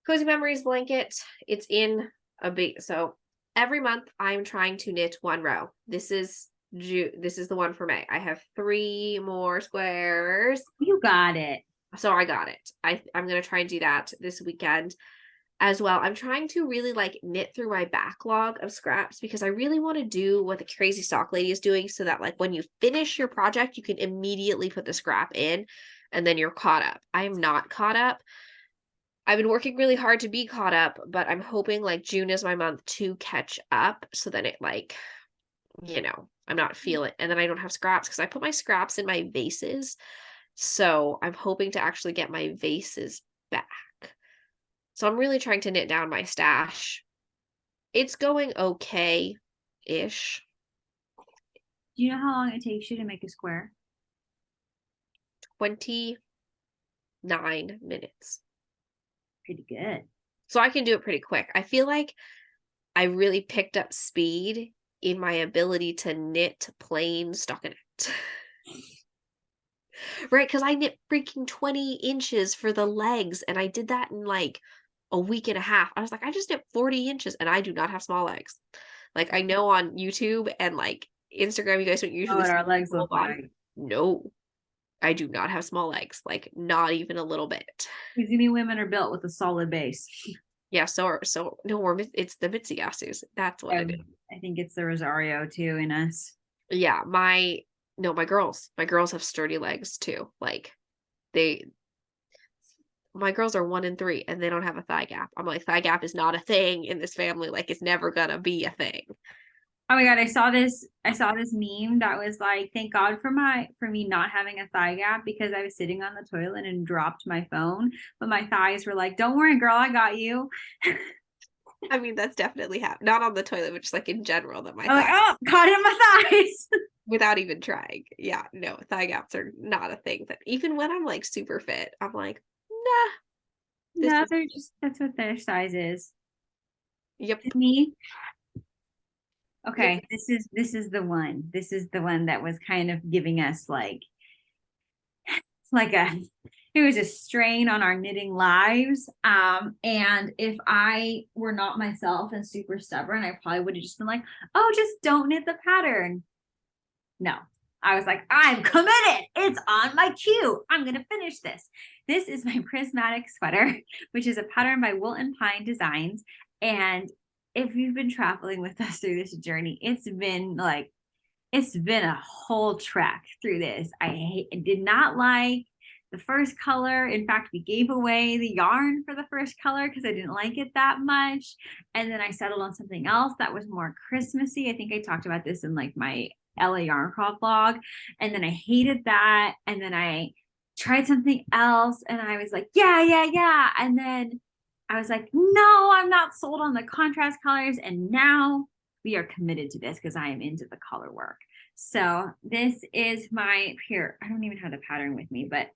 Cozy Memories blanket. It's in a big, so every month I'm trying to knit one row. This is the one for May. I have 3 more squares. You got it. So I got it. I'm gonna try and do that this weekend as well. I'm trying to really like knit through my backlog of scraps because I really want to do what the Crazy Sock Lady is doing, so that like when you finish your project, you can immediately put the scrap in and then you're caught up. I am not caught up. I've been working really hard to be caught up, but I'm hoping like June is my month to catch up, so then it like, I'm not feeling, and then I don't have scraps because I put my scraps in my vases. So I'm hoping to actually get my vases back. So I'm really trying to knit down my stash. It's going okay-ish. Do you know how long it takes you to make a square? 29 minutes. Pretty good. So I can do it pretty quick. I feel like I really picked up speed in my ability to knit plain stockinette. Right, because I knit freaking 20 inches for the legs, and I did that in like a week and a half. I was like, I just knit 40 inches, and I do not have small legs. Like, I know on YouTube and like Instagram, you guys don't usually see our legs look like. No, I do not have small legs, like not even a little bit. Many women are built with a solid base. Yeah, so no, it's the Mitsugasus. That's what it is. I think it's the Rosario too in us. Yeah, my girls have sturdy legs too. Like my girls are 1 and 3 and they don't have a thigh gap. I'm like, thigh gap is not a thing in this family. Like, it's never gonna be a thing. Oh my God, I saw this meme that was like, thank God for me not having a thigh gap, because I was sitting on the toilet and dropped my phone, but my thighs were like, don't worry, girl, I got you. I mean, that's definitely happened. Not on the toilet, but just like in general, that my thighs, like, oh, caught in my thighs. Without even trying. Yeah, no, thigh gaps are not a thing. But even when I'm like super fit, I'm like, nah. No, they're just, that's what their size is. Yep. Me. Okay, yep. This is the one. This is the one that was kind of giving us like it was a strain on our knitting lives. And if I were not myself and super stubborn, I probably would have just been like, oh, just don't knit the pattern. No, I was like, I'm committed. It's on my queue. I'm going to finish this. This is my prismatic sweater, which is a pattern by Wool and Pine Designs. And if you've been traveling with us through this journey, it's been a whole trek through this. I did not like the first color. In fact, we gave away the yarn for the first color because I didn't like it that much. And then I settled on something else that was more Christmassy. I think I talked about this in like my LA Yarn Crawl vlog. And then I hated that. And then I tried something else and I was like, yeah. And then I was like, no, I'm not sold on the contrast colors. And now we are committed to this because I am into the color work. So this is my, here, I don't even have the pattern with me, but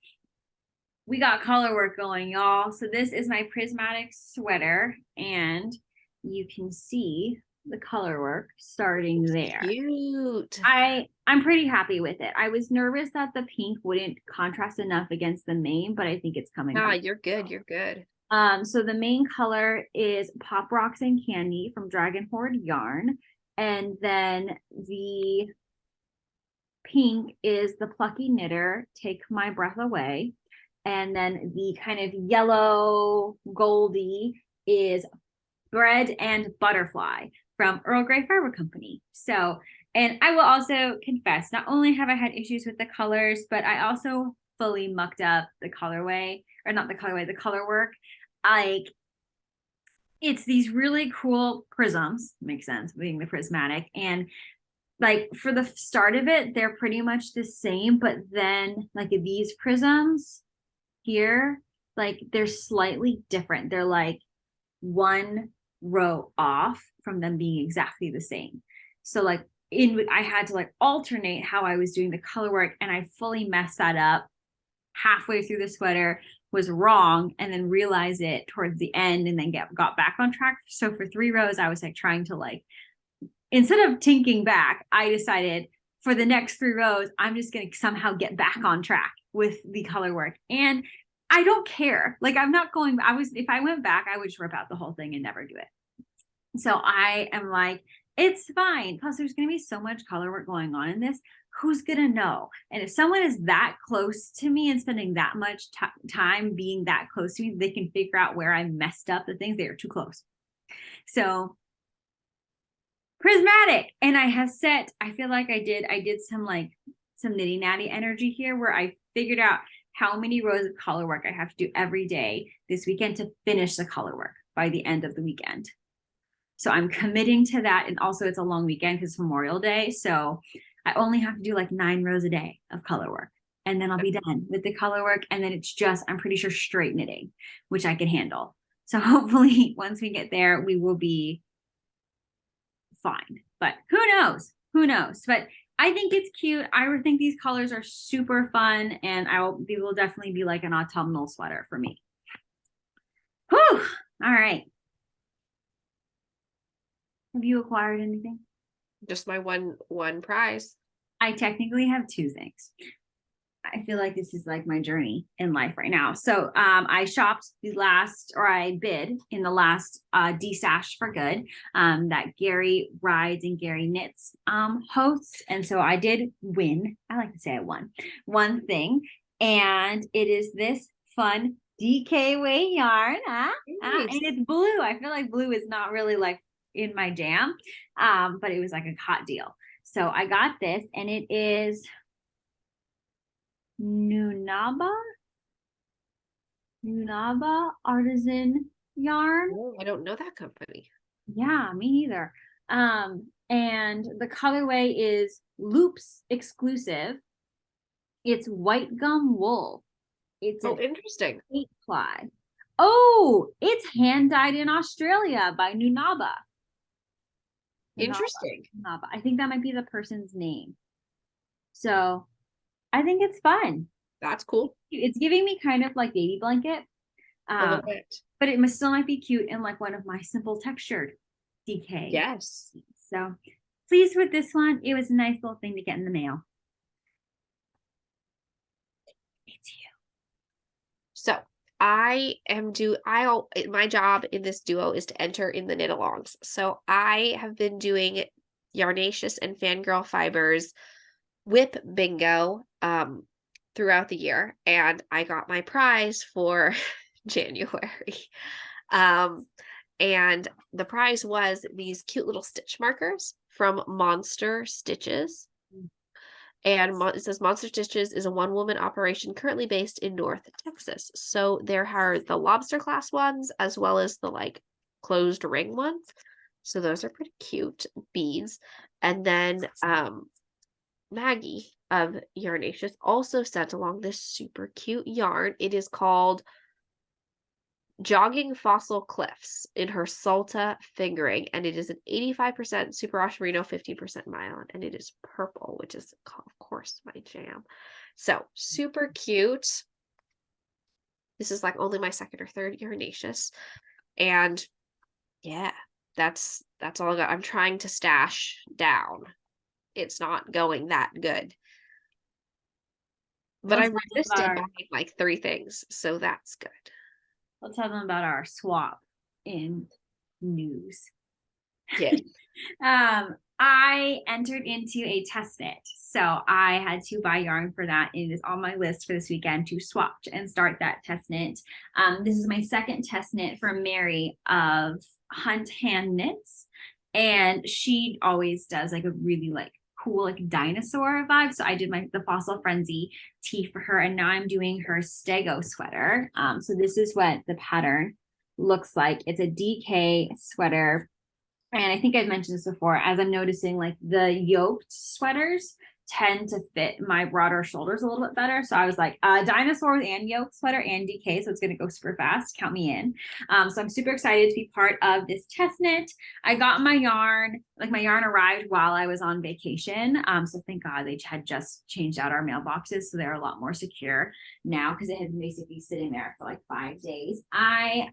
we got color work going, y'all. So this is my prismatic sweater, and you can see the color work starting there. Cute. I'm pretty happy with it. I was nervous that the pink wouldn't contrast enough against the main, but I think it's coming. Ah, you're good. You're good. So the main color is Pop Rocks and Candy from Dragon Horde Yarn. And then the pink is the Plucky Knitter, Take My Breath Away. And then the kind of yellow goldy is Bread and Butterfly from Earl Grey Fiber Company. So And I will also confess, not only have I had issues with the colors, but I also fully mucked up the colorway, or not the colorway, the color work. Like, it's these really cool prisms, makes sense, being the prismatic. And like for the start of it, they're pretty much the same, but then like these prisms here, like they're slightly different. They're like one row off from them being exactly the same. So like I had to like alternate how I was doing the color work, and I fully messed that up halfway through the sweater, was wrong, and then realized it towards the end, and then got back on track. So for 3 rows, I was like trying to like, instead of tinking back, I decided for the next 3 rows, I'm just going to somehow get back on track with the color work. And I don't care. Like, I'm not going, if I went back, I would just rip out the whole thing and never do it. So I am like, it's fine. Plus, there's going to be so much color work going on in this. Who's going to know? And if someone is that close to me and spending that much time being that close to me, they can figure out where I messed up the things. They are too close. So prismatic. And I feel like I did some nitty natty energy here, where I figured out how many rows of color work I have to do every day this weekend to finish the color work by the end of the weekend. So I'm committing to that. And also it's a long weekend because it's Memorial Day. So I only have to do like 9 rows a day of color work. And then I'll be done with the color work. And then it's just, I'm pretty sure, straight knitting, which I can handle. So hopefully once we get there, we will be fine. But who knows? Who knows? But I think it's cute. I think these colors are super fun, and they will definitely be like an autumnal sweater for me. Whew. All right. Have you acquired anything? Just my one prize. I technically have 2 things. I feel like this is like my journey in life right now. So I bid in the last D-Sash for Good that Gary Rides and Gary Knits hosts. And so I did win. I like to say I won one thing. And it is this fun DK weight yarn. And it's blue. I feel like blue is not really like in my jam, but it was like a hot deal. So I got this, and it is Nunaba artisan yarn. Oh, I don't know that company. Yeah, me neither. And the colorway is Loops exclusive. It's white gum wool. It's interesting. 8-ply. Oh, it's hand dyed in Australia by Nunaba. Interesting. Nunaba. I think that might be the person's name. So I think it's fun. That's cool. It's giving me kind of like baby blanket. A little bit. But it still might be cute in like one of my simple textured DK. Yes. So pleased with this one. It was a nice little thing to get in the mail. It's you. So my job in this duo is to enter in the knit alongs. So I have been doing Yarnaceous and Fangirl Fibers whip bingo throughout the year, and I got my prize for January. And the prize was these cute little stitch markers from Monster Stitches. And it says Monster Stitches is a one-woman operation currently based in North Texas. So there are the lobster class ones as well as the like closed ring ones. So those are pretty cute beads. And then Maggie of Yarnaceous also sent along this super cute yarn. It is called Jogging Fossil Cliffs in her Salta fingering, and it is an 85% super wash merino, 15% nylon, and it is purple, which is of course my jam. So super cute. This is like only my second or third Yarnaceous, and yeah, that's all I got. I'm trying to stash down. It's not going that good, but I resisted buying like 3 things, so that's good. I'll tell them about our swap in news. Yeah. I entered into a test knit. So I had to buy yarn for that. It is on my list for this weekend to swap and start that test knit. This is my second test knit from Mary of Hunt Hand Knits. And she always does like a really like cool like dinosaur vibe. So I did the Fossil Frenzy tee for her, and now I'm doing her Stego sweater. So this is what the pattern looks like. It's a DK sweater. And I think I've mentioned this before, as I'm noticing like the yoked sweaters tend to fit my broader shoulders a little bit better. So I was like, dinosaurs and yoke sweater and DK. So it's going to go super fast. Count me in. So I'm super excited to be part of this test knit. I got my yarn, like my yarn arrived while I was on vacation. So thank God they had just changed out our mailboxes. So they're a lot more secure now because it had been basically sitting there for like 5 days. I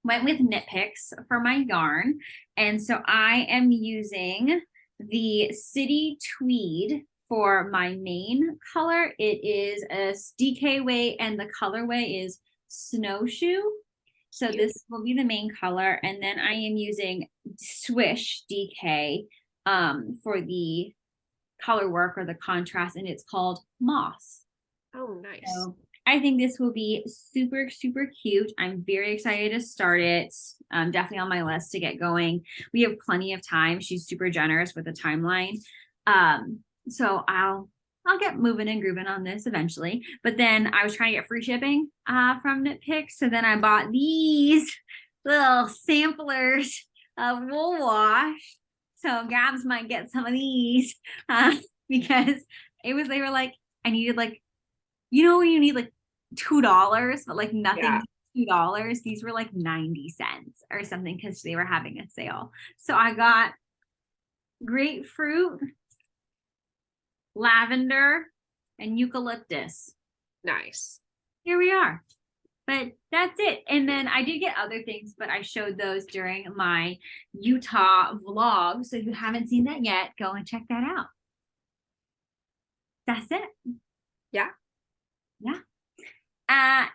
went with Knit Picks for my yarn. And so I am using the City Tweed for my main color. It is a DK weight and the colorway is Snowshoe. So this will be the main color. And then I am using Swish DK for the color work or the contrast, and it's called Moss. Oh, nice. So I think this will be super, super cute. I'm very excited to start it. Definitely on my list to get going. We have plenty of time. She's super generous with the timeline. So I'll get moving and grooving on this eventually. But then I was trying to get free shipping from Knit Picks. So then I bought these little samplers of wool wash. So Gabz might get some of these because they were like, I needed like, you know, when you need like $2, but like nothing $2. These were like 90 cents or something because they were having a sale. So I got grapefruit, lavender, and eucalyptus. Nice. Here we are. But that's it. And then I did get other things, but I showed those during my Utah vlog. So if you haven't seen that yet, go and check that out. That's it. Yeah. Yeah.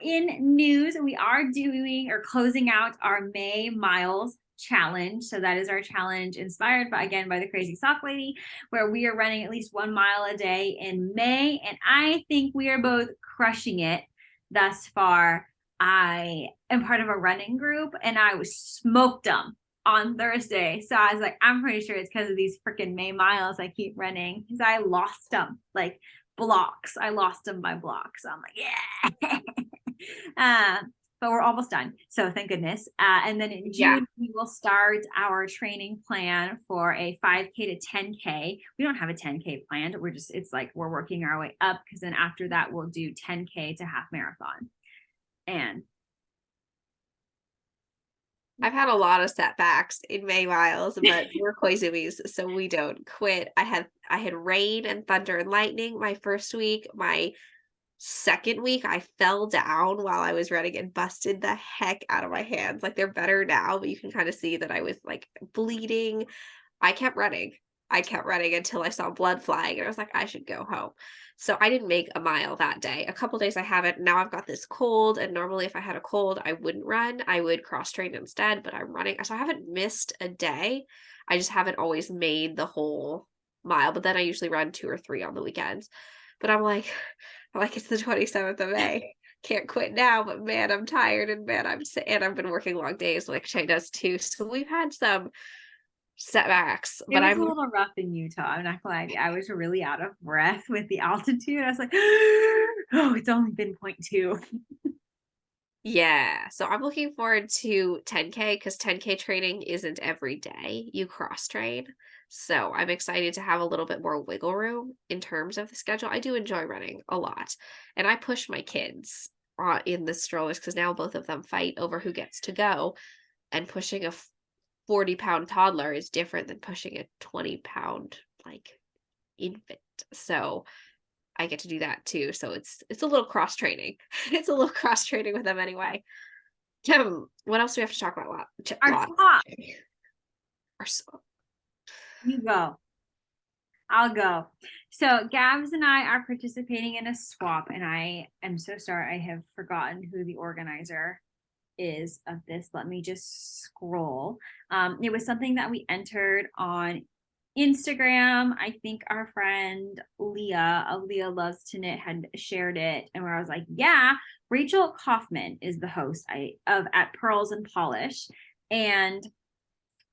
In news, we are doing or closing out our May Miles challenge. So that is our challenge inspired by, again, by the Crazy Sock Lady, where we are running at least 1 mile a day in May. And I think we are both crushing it thus far. I am part of a running group and I was smoked them on Thursday. So I was like, I'm pretty sure it's because of these freaking May Miles I keep running because I lost them like blocks. I lost them by blocks. So I'm like, yeah. But we're almost done. So thank goodness. And then in June, we will start our training plan for a 5K to 10K. We don't have a 10K planned. It's like we're working our way up because then after that, we'll do 10K to half marathon. And I've had a lot of setbacks in May Miles, but we're COZIES, so we don't quit. I had rain and thunder and lightning my first week. My second week, I fell down while I was running and busted the heck out of my hands. Like they're better now, but you can kind of see that I was like bleeding. I kept running until I saw blood flying and I was like, I should go home. So I didn't make a mile that day. A couple days I haven't. Now I've got this cold, and normally if I had a cold, I wouldn't run. I would cross train instead, but I'm running. So I haven't missed a day. I just haven't always made the whole mile, but then I usually run 2 or 3 on the weekends. But I'm like, it's the 27th of May. Can't quit now, but man, I'm tired, and man, and I've been working long days like Shay does too. So we've had some setbacks, but I'm a little rough in Utah. I'm not gonna lie. I was really out of breath with the altitude. I was like, oh, it's only been 0.2. Yeah, so I'm looking forward to 10K because 10K training isn't every day. You cross train. So I'm excited to have a little bit more wiggle room in terms of the schedule. I do enjoy running a lot. And I push my kids in the strollers because now both of them fight over who gets to go. And pushing a 40-pound toddler is different than pushing a 20-pound like infant. So I get to do that too. So it's a little cross training. It's a little cross training with them anyway. What else do we have to talk about? Our swap. Our swap. You go. I'll go. So Gabz and I are participating in a swap, and I am so sorry I have forgotten who the organizer is of this. Let me just scroll. It was something that we entered on Instagram. I think our friend Leah of Leah Loves to Knit had shared it, and where I was like, yeah, Rachel Kaufman is the host of at Pearls and Polish, and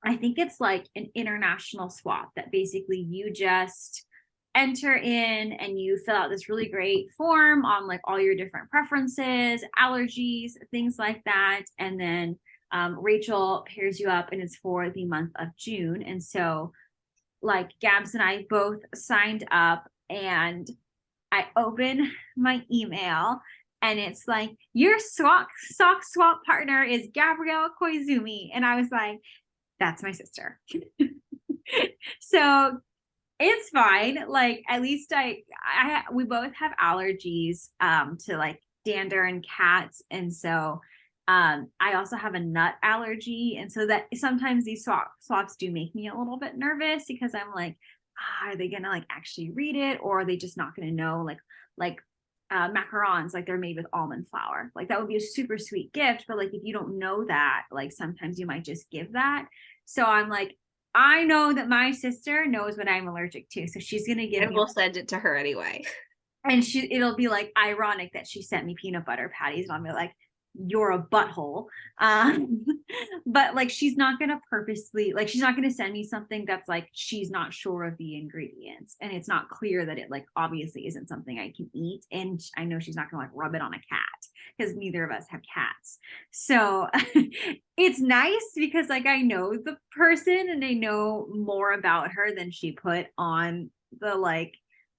I think it's like an international swap that basically you just enter in and you fill out this really great form on like all your different preferences, allergies, things like that. And then Rachel pairs you up and it's for the month of June. And so like Gabs and I both signed up and I open my email and it's like your sock swap partner is Gabrielle Koizumi. And I was like, that's my sister. So it's fine. Like at least we both have allergies to like dander and cats. And so I also have a nut allergy. And so that sometimes these swaps do make me a little bit nervous because I'm like, are they gonna like actually read it, or are they just not gonna know like macarons, like they're made with almond flour, like that would be a super sweet gift, but like if you don't know that, like sometimes you might just give that. So I'm like, I know that my sister knows what I'm allergic to, so she's gonna give And me, we'll send it to her anyway. and it'll be like ironic that she sent me peanut butter patties, and I'll be like, you're a butthole. um but like she's not gonna purposely, like she's not gonna send me something that's like she's not sure of the ingredients and it's not clear that it like obviously isn't something I can eat, and I know she's not gonna like rub it on a cat because neither of us have cats. So it's nice because like I know the person and I know more about her than she put on the like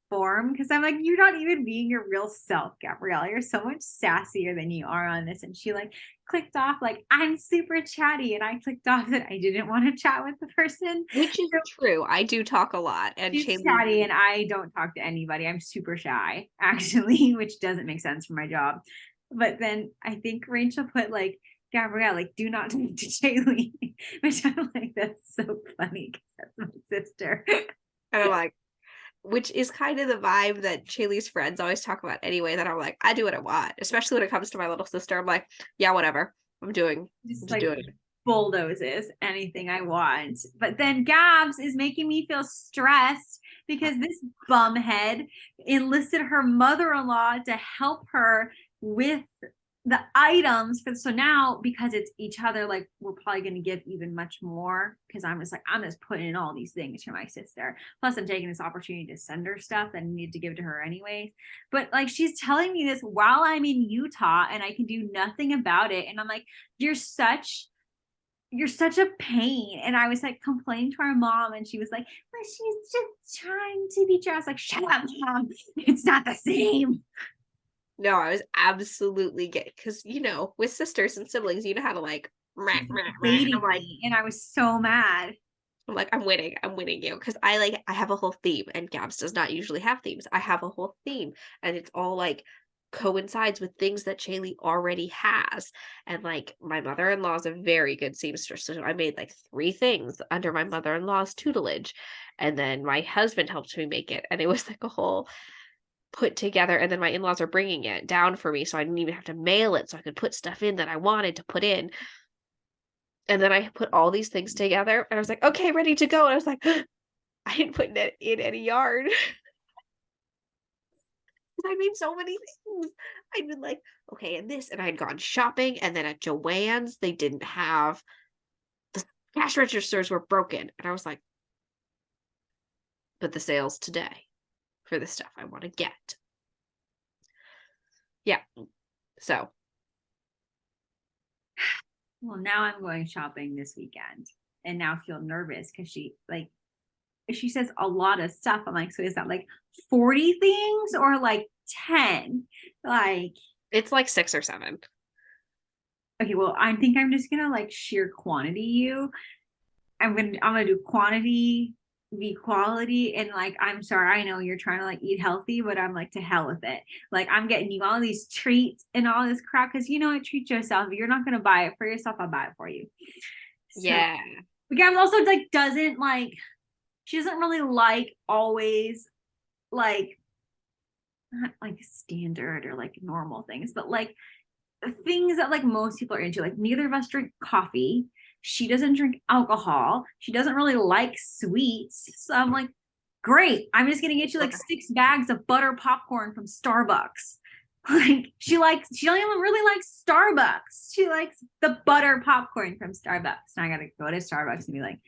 form, because I'm like, you're not even being your real self, Gabrielle. You're so much sassier than you are on this. And she like clicked off like, I'm super chatty. And I clicked off that I didn't want to chat with the person. Which is So true. I do talk a lot. And she's Shaylee, chatty and I don't talk to anybody. I'm super shy, actually, which doesn't make sense for my job. But then I think Rachel put like, Gabrielle, like, do not talk to Shaylee, which I'm like, that's so funny because that's my sister. and I'm like, which is kind of the vibe that Shaylee's friends always talk about anyway, that I'm like, I do what I want, especially when it comes to my little sister. I'm like, yeah, whatever. I'm Just just like doing it. bulldozes anything I want. But then Gabs is making me feel stressed because this bumhead enlisted her mother-in-law to help her with the items for, so now because it's each other, like we're probably going to give even much more because I'm just putting in all these things for my sister, plus I'm taking this opportunity to send her stuff that I need to give to her anyways. But like she's telling me this while I'm in Utah and I can do nothing about it, and I'm like, you're such a pain. And I was like complaining to our mom and she was like, well, she's just trying to be dressed. Like, shut up, mom, it's not the same. No, I was absolutely gay because with sisters and siblings, you know how to like rah, rah, rah. And Baiting me, and I was so mad. I'm winning you because I have a whole theme, and Gabs does not usually have themes. I have a whole theme, and it's all like coincides with things that Shaylee already has. And like my mother-in-law is a very good seamstress, so I made like 3 things under my mother-in-law's tutelage, and then my husband helped me make it, and it was like a whole put together. And then my in-laws are bringing it down for me, so I didn't even have to mail it, so I could put stuff in that I wanted to put in. And then I put all these things together and I was like, okay, ready to go. And I was like, I didn't put it in any yard. I made so many things. I'd been like, okay, and this, and I had gone shopping, and then at Joann's, they didn't have, the cash registers were broken. And I was like, but the sales today for the stuff I want to get. Yeah. So. Well, now I'm going shopping this weekend and now feel nervous because she says a lot of stuff. I'm like, so is that like 40 things or like 10? Like, It's like 6 or 7. okay, well, I think I'm just gonna like sheer quantity you. I'm gonna do quantity v quality, and like I'm sorry, I know you're trying to like eat healthy, but I'm like, to hell with it. Like I'm getting you all these treats and all this crap because treat yourself. If you're not gonna buy it for yourself, I'll buy it for you. So, Yeah. but Gabs also like doesn't like, she doesn't really like always like, not like standard or like normal things, but like things that like most people are into. Like neither of us drink coffee. She doesn't drink alcohol. She doesn't really like sweets. So I'm like, great. I'm just gonna get you like 6 bags of butter popcorn from Starbucks. Like she only really likes Starbucks. She likes the butter popcorn from Starbucks. Now I gotta go to Starbucks and be like,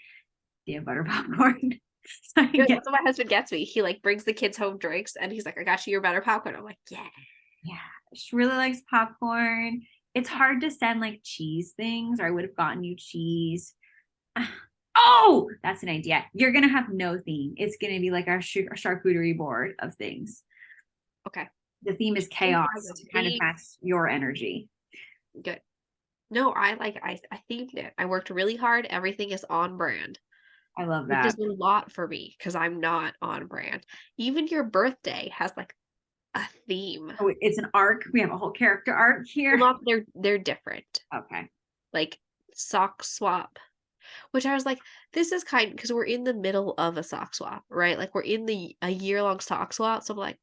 do you have butter popcorn? So I can That's get, what my husband gets me. He like brings the kids home drinks and he's like, I got you your better popcorn. I'm like, yeah. yeah, she really likes popcorn. It's hard to send like cheese things, or I would have gotten you cheese. Oh, that's an idea. You're gonna have no theme. It's gonna be like our charcuterie board of things. Okay. The theme is chaos to kind of match your energy. Good. No, I think that I worked really hard. Everything is on brand, I love which that. is a lot for me because I'm not on brand. Even your birthday has like a theme. Oh, it's an arc. We have a whole character arc here. Well, not they're different. Okay. Like sock swap, which I was like, this is kind because we're in the middle of a sock swap, right? Like we're in a year-long sock swap. So I'm like,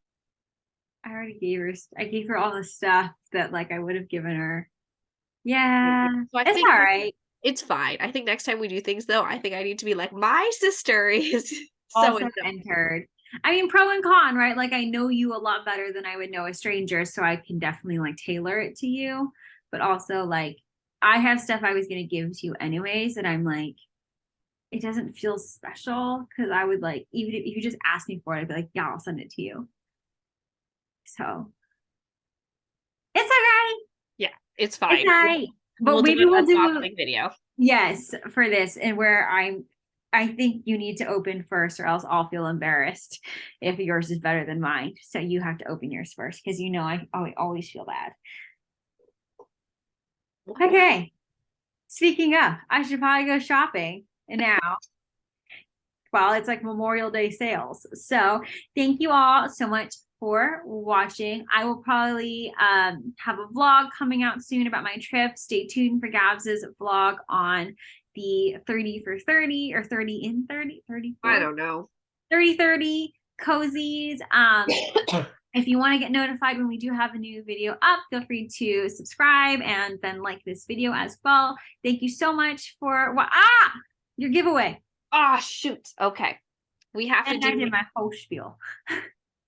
I gave her all the stuff that like I would have given her. Yeah, so I it's think all right. it's fine. I think next time we do things though, I think I need to be like, my sister is so Also and so. entered. I mean, pro and con, right? Like I know you a lot better than I would know a stranger, so I can definitely like tailor it to you. But also like I have stuff I was gonna give to you anyways, and I'm like, it doesn't feel special because I would like even if you just ask me for it, I'd be like, yeah, I'll send it to you. So it's okay. Yeah, it's It's fine. all right. But We'll do maybe an we'll do unboxing video. yes for this, and where I think you need to open first, or else I'll feel embarrassed if yours is better than mine. So you have to open yours first because you know I always feel bad. Okay. Speaking of, I should probably go shopping now. Well, it's like Memorial Day sales. So thank you all so much for watching. I will probably have a vlog coming out soon about my trip. Stay tuned for Gabz's vlog on the 30 for 30 or 30 in 30, 34. I don't know. 30 COZIES. If you want to get notified when we do have a new video up, feel free to subscribe and then like this video as well. Thank you so much for your giveaway. Ah, shoot. Okay. We have to And I do did my whole spiel.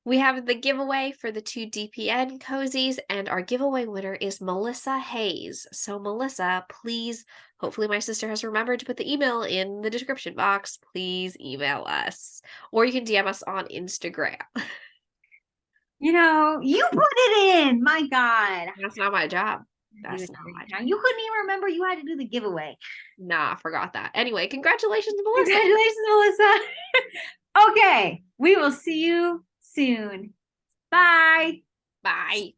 we have the giveaway for the 2 DPN cozies, and our giveaway winner is Melissa Hayes. So Melissa, please, hopefully my sister has remembered to put the email in the description box. Please email us. Or you can DM us on Instagram. You know, you put it in. My God. That's not my job. That's not my Now job. you couldn't even remember you had to do the giveaway. Nah, I forgot that. Anyway, congratulations, Melissa. Congratulations, Melissa. Okay, we will see you soon. Bye. Bye.